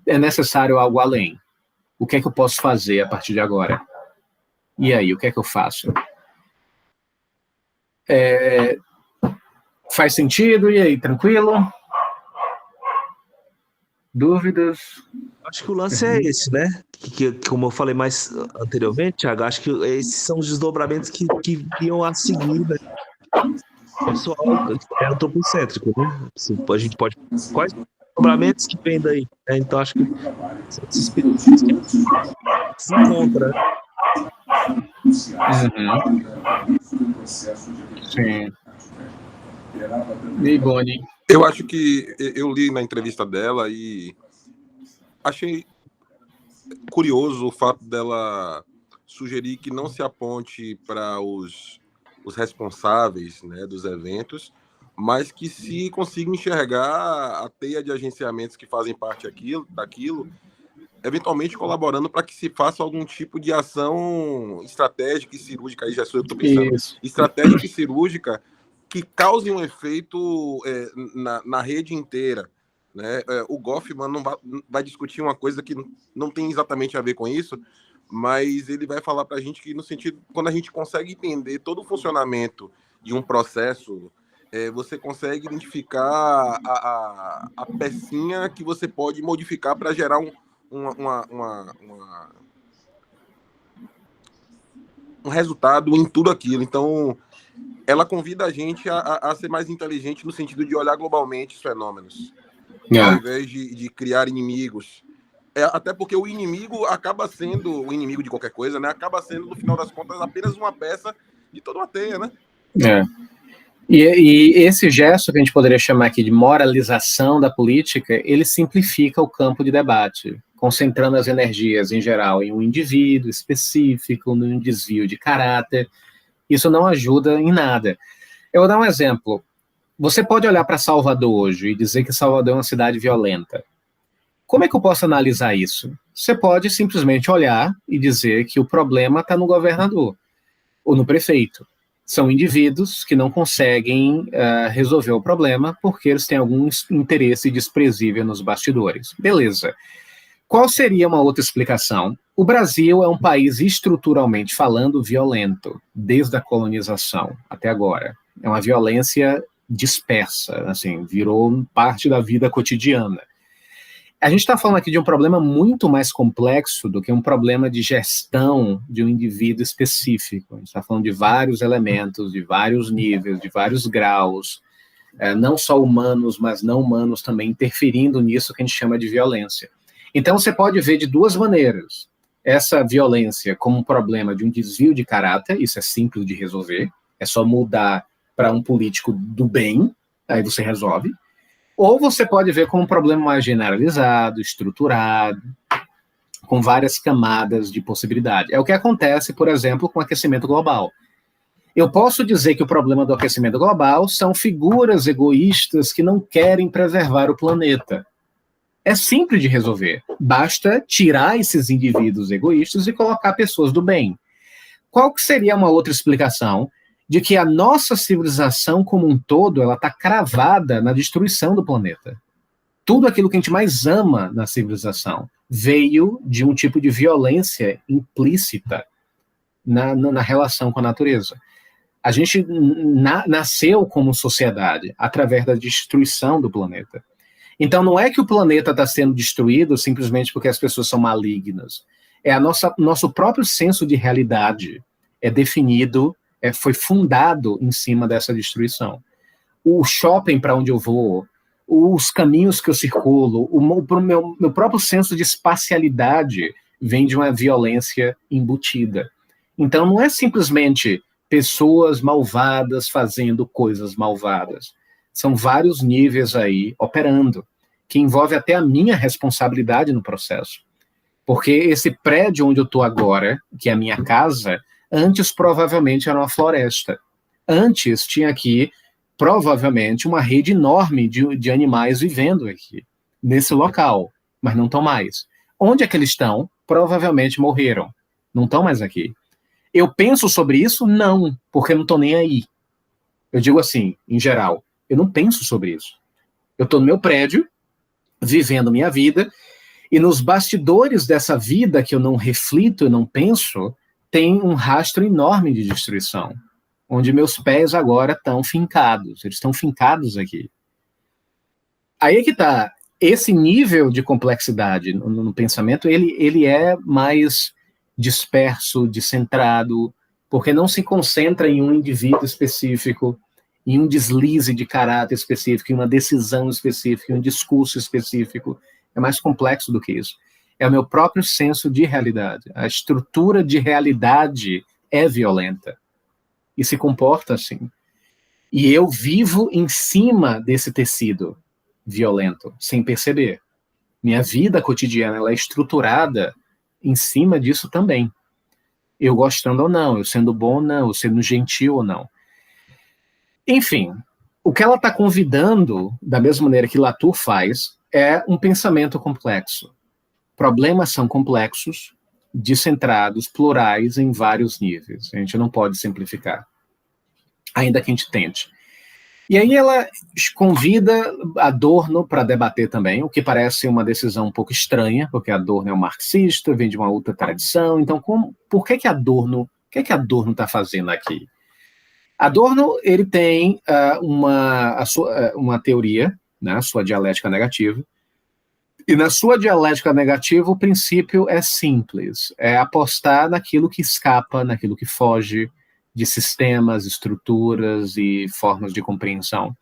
É necessário algo além. O que é que eu posso fazer a partir de agora? E aí, o que é que eu faço? Faz sentido? E aí, tranquilo? Dúvidas? Acho que o lance é esse, né? Que como eu falei mais anteriormente, Thiago, acho que esses são os desdobramentos que iam a seguir, né? O pessoal é antropocêntrico, né? A gente pode... Quais desdobramentos que vem daí? Então, acho que esses espíritos se encontram. Sim. E Boni? Eu acho que eu li na entrevista dela e achei curioso o fato dela sugerir que não se aponte para os responsáveis, né, dos eventos, mas que se consiga enxergar a teia de agenciamentos que fazem parte daquilo, eventualmente colaborando para que se faça algum tipo de ação estratégica e cirúrgica, aí já sou eu que estou pensando, Isso. estratégica e cirúrgica, que cause um efeito na rede inteira, né? O Goffman não vai discutir uma coisa que não tem exatamente a ver com isso, mas ele vai falar para a gente que, no sentido, quando a gente consegue entender todo o funcionamento de um processo, você consegue identificar a pecinha que você pode modificar para gerar um resultado em tudo aquilo. Então, ela convida a gente a ser mais inteligente no sentido de olhar globalmente os fenômenos, ao invés de criar inimigos. Até porque o inimigo acaba sendo, o inimigo de qualquer coisa, né? Acaba sendo, no final das contas, apenas uma peça de toda uma teia, né? E esse gesto que a gente poderia chamar aqui de moralização da política, ele simplifica o campo de debate, concentrando as energias, em geral, em um indivíduo específico, num desvio de caráter. Isso não ajuda em nada. Eu vou dar um exemplo. Você pode olhar para Salvador hoje e dizer que Salvador é uma cidade violenta. Como é que eu posso analisar isso? Você pode simplesmente olhar e dizer que o problema está no governador ou no prefeito. São indivíduos que não conseguem resolver o problema porque eles têm algum interesse desprezível nos bastidores. Beleza. Qual seria uma outra explicação? O Brasil é um país estruturalmente falando violento, desde a colonização até agora. É uma violência dispersa, assim, virou parte da vida cotidiana. A gente está falando aqui de um problema muito mais complexo do que um problema de gestão de um indivíduo específico. A gente está falando de vários elementos, de vários níveis, de vários graus, não só humanos, mas não humanos também interferindo nisso que a gente chama de violência. Então, você pode ver de duas maneiras. Essa violência como um problema de um desvio de caráter, isso é simples de resolver, é só mudar para um político do bem, aí você resolve. Ou você pode ver como um problema mais generalizado, estruturado, com várias camadas de possibilidade. É o que acontece, por exemplo, com o aquecimento global. Eu posso dizer que o problema do aquecimento global são figuras egoístas que não querem preservar o planeta. É simples de resolver. Basta tirar esses indivíduos egoístas e colocar pessoas do bem. Qual que seria uma outra explicação de que a nossa civilização como um todo, ela está cravada na destruição do planeta? Tudo aquilo que a gente mais ama na civilização veio de um tipo de violência implícita na relação com a natureza. A gente nasceu como sociedade através da destruição do planeta. Então não é que o planeta está sendo destruído simplesmente porque as pessoas são malignas. É nosso próprio senso de realidade é definido, foi fundado em cima dessa destruição. O shopping para onde eu vou, os caminhos que eu circulo, meu próprio senso de espacialidade vem de uma violência embutida. Então não é simplesmente pessoas malvadas fazendo coisas malvadas. São vários níveis aí operando, que envolve até a minha responsabilidade no processo. Porque esse prédio onde eu estou agora, que é a minha casa, antes provavelmente era uma floresta. Antes tinha aqui, provavelmente, uma rede enorme de animais vivendo aqui, nesse local, mas não estão mais. Onde é que eles estão? Provavelmente morreram. Não estão mais aqui. Eu penso sobre isso? Não, porque eu não estou nem aí. Eu digo assim, em geral, eu não penso sobre isso. Eu estou no meu prédio, vivendo minha vida, e nos bastidores dessa vida que eu não reflito, eu não penso, tem um rastro enorme de destruição, onde meus pés agora estão fincados, eles estão fincados aqui. Aí é que está, esse nível de complexidade no pensamento, ele é mais disperso, descentrado, porque não se concentra em um indivíduo específico, em um deslize de caráter específico, em uma decisão específica, em um discurso específico. É mais complexo do que isso. É o meu próprio senso de realidade. A estrutura de realidade é violenta e se comporta assim. E eu vivo em cima desse tecido violento, sem perceber. Minha vida cotidiana ela é estruturada em cima disso também. Eu gostando ou não, eu sendo bom ou não, eu sendo gentil ou não. Enfim, o que ela está convidando, da mesma maneira que Latour faz, é um pensamento complexo. Problemas são complexos, descentrados, plurais em vários níveis. A gente não pode simplificar, ainda que a gente tente. E aí ela convida Adorno para debater também, o que parece uma decisão um pouco estranha, porque Adorno é um marxista, vem de uma outra tradição. Então, por que Adorno está fazendo aqui? Adorno ele tem uma teoria, né, a sua dialética negativa, e na sua dialética negativa o princípio é simples, é apostar naquilo que escapa, naquilo que foge de sistemas, estruturas e formas de compreensão.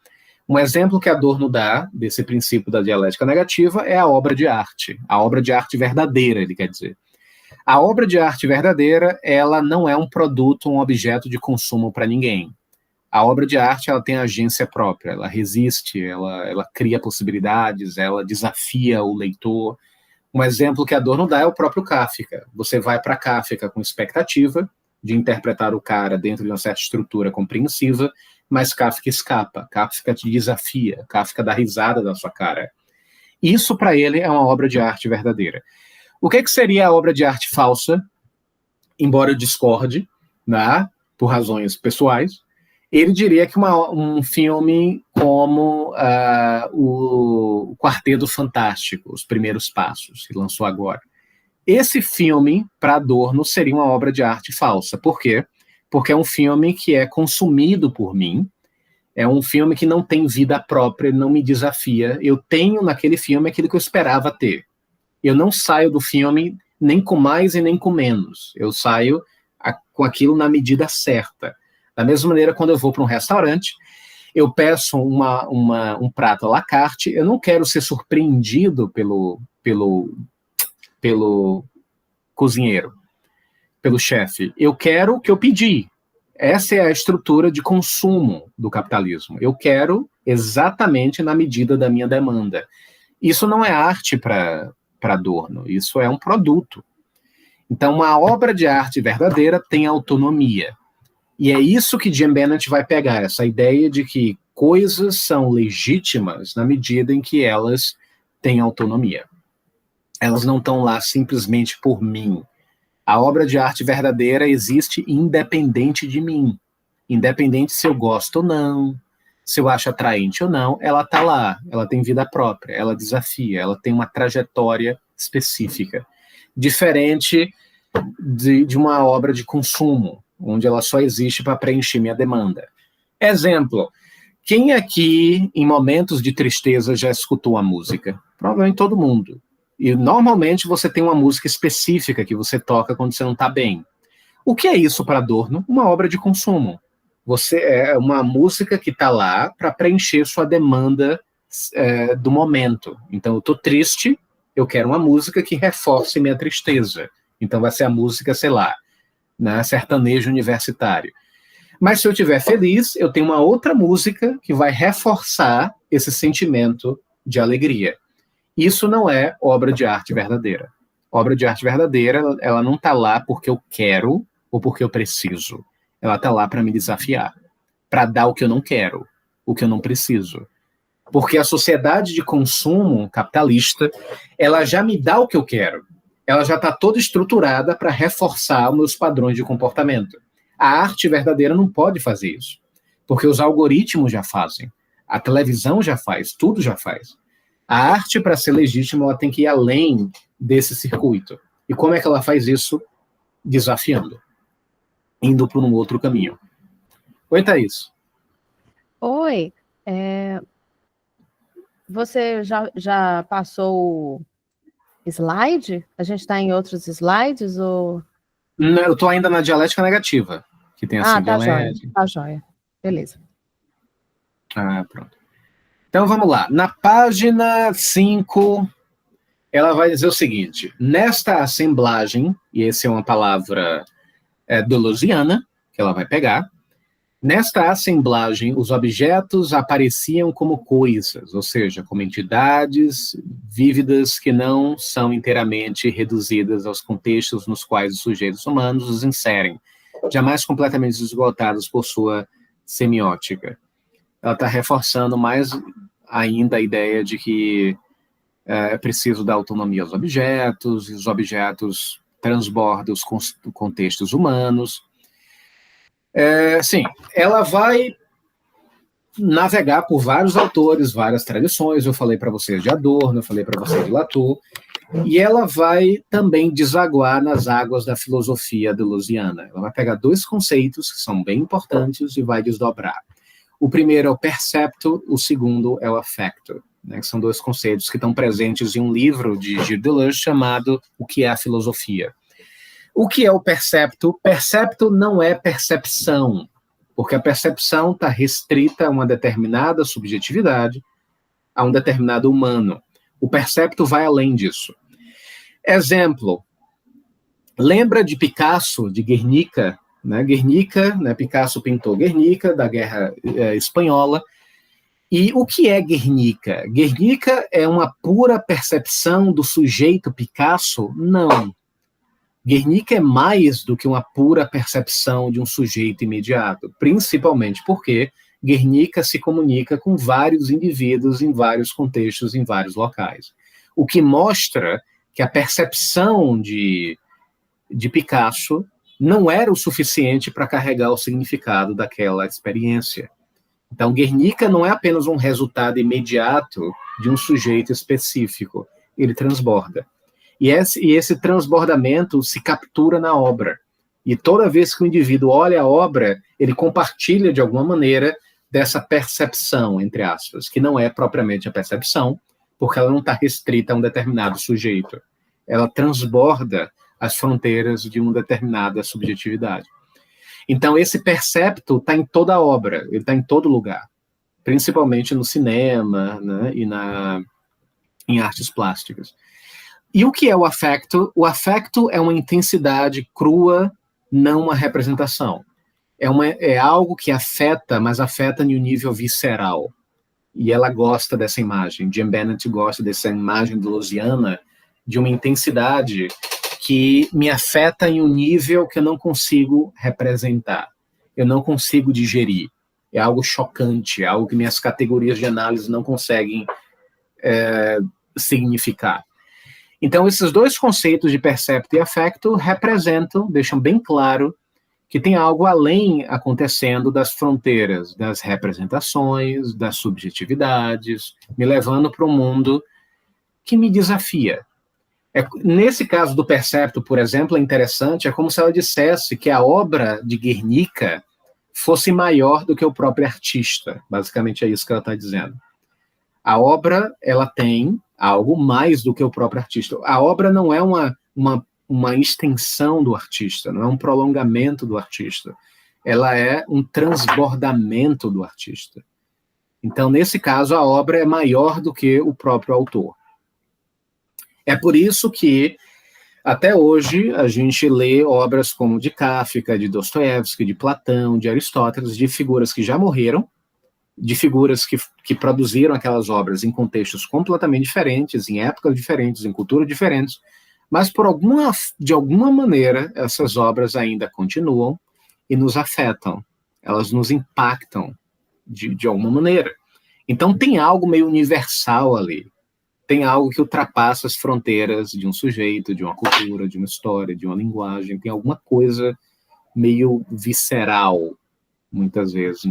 Um exemplo que Adorno dá desse princípio da dialética negativa é a obra de arte verdadeira, ele quer dizer. A obra de arte verdadeira, ela não é um produto, um objeto de consumo para ninguém. A obra de arte, ela tem agência própria, ela resiste, ela cria possibilidades, ela desafia o leitor. Um exemplo que Adorno dá é o próprio Kafka. Você vai para Kafka com expectativa de interpretar o cara dentro de uma certa estrutura compreensiva, mas Kafka escapa, Kafka te desafia, Kafka dá risada da sua cara. Isso, para ele, é uma obra de arte verdadeira. O que seria a obra de arte falsa? Embora eu discorde, né, por razões pessoais, ele diria que um filme como o Quarteto Fantástico, Os Primeiros Passos, que lançou agora. Esse filme, para Adorno, seria uma obra de arte falsa. Por quê? Porque é um filme que é consumido por mim, é um filme que não tem vida própria, não me desafia. Eu tenho naquele filme aquilo que eu esperava ter. Eu não saio do filme nem com mais e nem com menos. Eu saio com aquilo na medida certa. Da mesma maneira, quando eu vou para um restaurante, eu peço um prato à la carte, eu não quero ser surpreendido pelo cozinheiro, pelo chefe. Eu quero o que eu pedi. Essa é a estrutura de consumo do capitalismo. Eu quero exatamente na medida da minha demanda. Isso não é arte para Adorno, isso é um produto. Então, uma obra de arte verdadeira tem autonomia. E é isso que Jim Bennett vai pegar, essa ideia de que coisas são legítimas na medida em que elas têm autonomia. Elas não estão lá simplesmente por mim. A obra de arte verdadeira existe independente de mim. Independente se eu gosto ou não, se eu acho atraente ou não, ela está lá, ela tem vida própria, ela desafia, ela tem uma trajetória específica. Diferente de uma obra de consumo, onde ela só existe para preencher minha demanda. Exemplo, quem aqui, em momentos de tristeza, já escutou a música? Provavelmente todo mundo. E normalmente você tem uma música específica que você toca quando você não está bem. O que é isso para Adorno? Uma obra de consumo. Você é uma música que está lá para preencher sua demanda do momento. Então, eu estou triste, eu quero uma música que reforce minha tristeza. Então, vai ser a música, sei lá, né, sertanejo universitário. Mas se eu estiver feliz, eu tenho uma outra música que vai reforçar esse sentimento de alegria. Isso não é obra de arte verdadeira. Obra de arte verdadeira, ela não está lá porque eu quero ou porque eu preciso. Ela está lá para me desafiar, para dar o que eu não quero, o que eu não preciso. Porque a sociedade de consumo capitalista, ela já me dá o que eu quero. Ela já está toda estruturada para reforçar os meus padrões de comportamento. A arte verdadeira não pode fazer isso, porque os algoritmos já fazem, a televisão já faz, tudo já faz. A arte, para ser legítima, ela tem que ir além desse circuito. E como é que ela faz isso? Desafiando, indo por um outro caminho. Oi, Thaís. Oi, você já passou o slide? A gente está em outros slides? Ou... Não, eu estou ainda na dialética negativa, que tem assim, tá jóia, tá jóia. Beleza. Pronto. Então, vamos lá. Na página 5, ela vai dizer o seguinte: nesta assemblagem, e essa é uma palavra deleuziana, que ela vai pegar, nesta assemblagem, os objetos apareciam como coisas, ou seja, como entidades vívidas que não são inteiramente reduzidas aos contextos nos quais os sujeitos humanos os inserem, jamais completamente esgotados por sua semiótica. Ela está reforçando mais ainda a ideia de que é preciso dar autonomia aos objetos, e os objetos transbordam os contextos humanos. Sim, ela vai navegar por vários autores, várias tradições. Eu falei para vocês de Adorno, eu falei para vocês de Latour, e ela vai também desaguar nas águas da filosofia deleuziana. Ela vai pegar dois conceitos que são bem importantes e vai desdobrar. O primeiro é o percepto, o segundo é o affecto, né, que são dois conceitos que estão presentes em um livro de Gilles Deleuze chamado O que é a Filosofia. O que é o percepto? Percepto não é percepção, porque a percepção está restrita a uma determinada subjetividade, a um determinado humano. O percepto vai além disso. Exemplo, lembra de Picasso, de Guernica? Né? Guernica, né? Picasso pintou Guernica, da Guerra Espanhola. E o que é Guernica? Guernica é uma pura percepção do sujeito Picasso? Não. Guernica é mais do que uma pura percepção de um sujeito imediato, principalmente porque Guernica se comunica com vários indivíduos em vários contextos, em vários locais. O que mostra que a percepção de Picasso não era o suficiente para carregar o significado daquela experiência. Então, Guernica não é apenas um resultado imediato de um sujeito específico, ele transborda. E esse transbordamento se captura na obra. E toda vez que o indivíduo olha a obra, ele compartilha de alguma maneira dessa percepção, entre aspas, que não é propriamente a percepção, porque ela não está restrita a um determinado sujeito. Ela transborda as fronteiras de uma determinada subjetividade. Então, esse percepto está em toda a obra, ele está em todo lugar, principalmente no cinema, né, e em artes plásticas. E o que é o afecto? O afecto é uma intensidade crua, não uma representação. É algo que afeta, mas afeta em um nível visceral. E ela gosta dessa imagem. Jim Bennett gosta dessa imagem deleuziana, de uma intensidade que me afeta em um nível que eu não consigo representar. Eu não consigo digerir. É algo chocante, é algo que minhas categorias de análise não conseguem significar. Então, esses dois conceitos de percepto e afecto representam, deixam bem claro que tem algo além acontecendo das fronteiras, das representações, das subjetividades, me levando para um mundo que me desafia. Nesse caso do percepto, por exemplo, é interessante, é como se ela dissesse que a obra de Guernica fosse maior do que o próprio artista. Basicamente é isso que ela está dizendo. A obra, ela tem algo mais do que o próprio artista. A obra não é uma extensão do artista, não é um prolongamento do artista. Ela é um transbordamento do artista. Então, nesse caso, a obra é maior do que o próprio autor. É por isso que, até hoje, a gente lê obras como de Kafka, de Dostoiévski, de Platão, de Aristóteles, de figuras que já morreram, de figuras que produziram aquelas obras em contextos completamente diferentes, em épocas diferentes, em culturas diferentes, mas de alguma maneira essas obras ainda continuam e nos afetam, elas nos impactam de alguma maneira. Então tem algo meio universal ali, tem algo que ultrapassa as fronteiras de um sujeito, de uma cultura, de uma história, de uma linguagem, tem alguma coisa meio visceral, muitas vezes,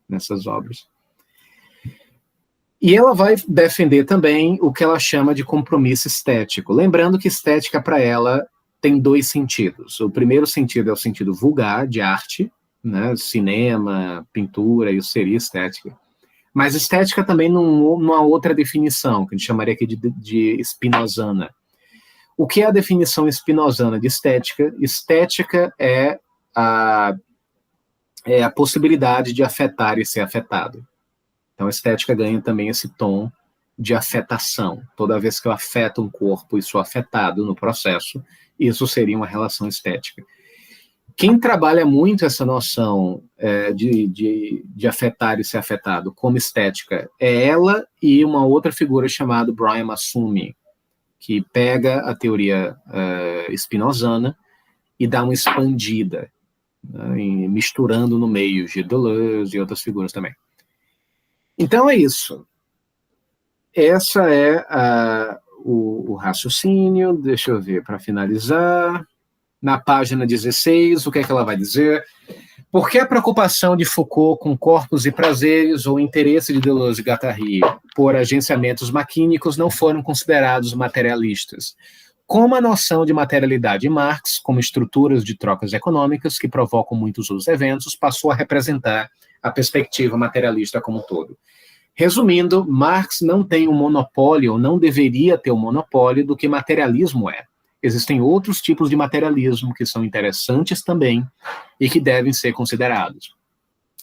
nessas obras. E ela vai defender também o que ela chama de compromisso estético. Lembrando que estética, para ela, tem dois sentidos. O primeiro sentido é o sentido vulgar, de arte, né? Cinema, pintura, isso seria estética. Mas estética também numa outra definição, que a gente chamaria aqui de spinozana. O que é a definição spinozana de estética? Estética é a possibilidade de afetar e ser afetado. Então, a estética ganha também esse tom de afetação. Toda vez que eu afeto um corpo e sou afetado no processo, isso seria uma relação estética. Quem trabalha muito essa noção de afetar e ser afetado como estética é ela e uma outra figura chamada Brian Massumi, que pega a teoria spinozana e dá uma expandida, né, misturando no meio Gilles Deleuze e outras figuras também. Então é isso. Essa é o raciocínio. Deixa eu ver, para finalizar. Na página 16, o que é que ela vai dizer? Por que a preocupação de Foucault com corpos e prazeres ou o interesse de Deleuze e Guattari por agenciamentos maquínicos não foram considerados materialistas? Como a noção de materialidade de Marx, como estruturas de trocas econômicas que provocam muitos outros eventos, passou a representar a perspectiva materialista como um todo. Resumindo, Marx não tem um monopólio, ou não deveria ter um monopólio do que materialismo é. Existem outros tipos de materialismo que são interessantes também e que devem ser considerados.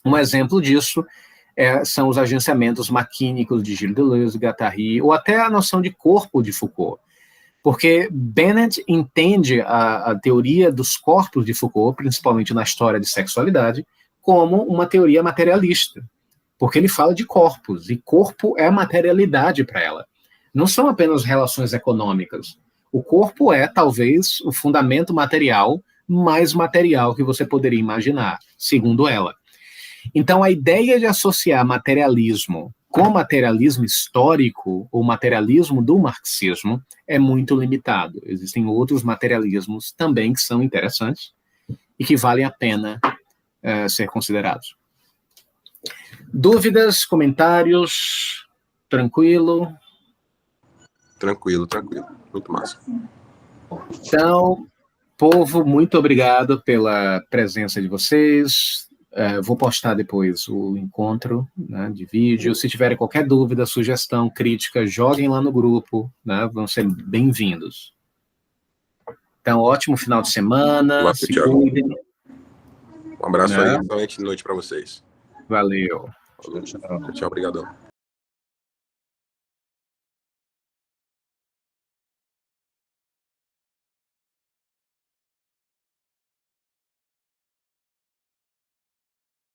Um exemplo disso são os agenciamentos maquínicos de Gilles Deleuze, Guattari, ou até a noção de corpo de Foucault. Porque Bennett entende a teoria dos corpos de Foucault, principalmente na história de sexualidade, como uma teoria materialista. Porque ele fala de corpos, e corpo é materialidade para ela. Não são apenas relações econômicas. O corpo é, talvez, o fundamento material mais material que você poderia imaginar, segundo ela. Então, a ideia de associar materialismo com materialismo histórico, ou materialismo do marxismo, é muito limitado. Existem outros materialismos também que são interessantes e que valem a pena ser considerados. Dúvidas, comentários? Tranquilo? Tranquilo. Muito massa. Então, povo, muito obrigado pela presença de vocês. Vou postar depois o encontro, né, de vídeo. Se tiverem qualquer dúvida, sugestão, crítica, joguem lá no grupo, né, vão ser bem-vindos. Então, ótimo final de semana. Olá, Se Thiago. cuidem. Um abraço aí, excelente noite para vocês. Valeu. Tchau, obrigadão.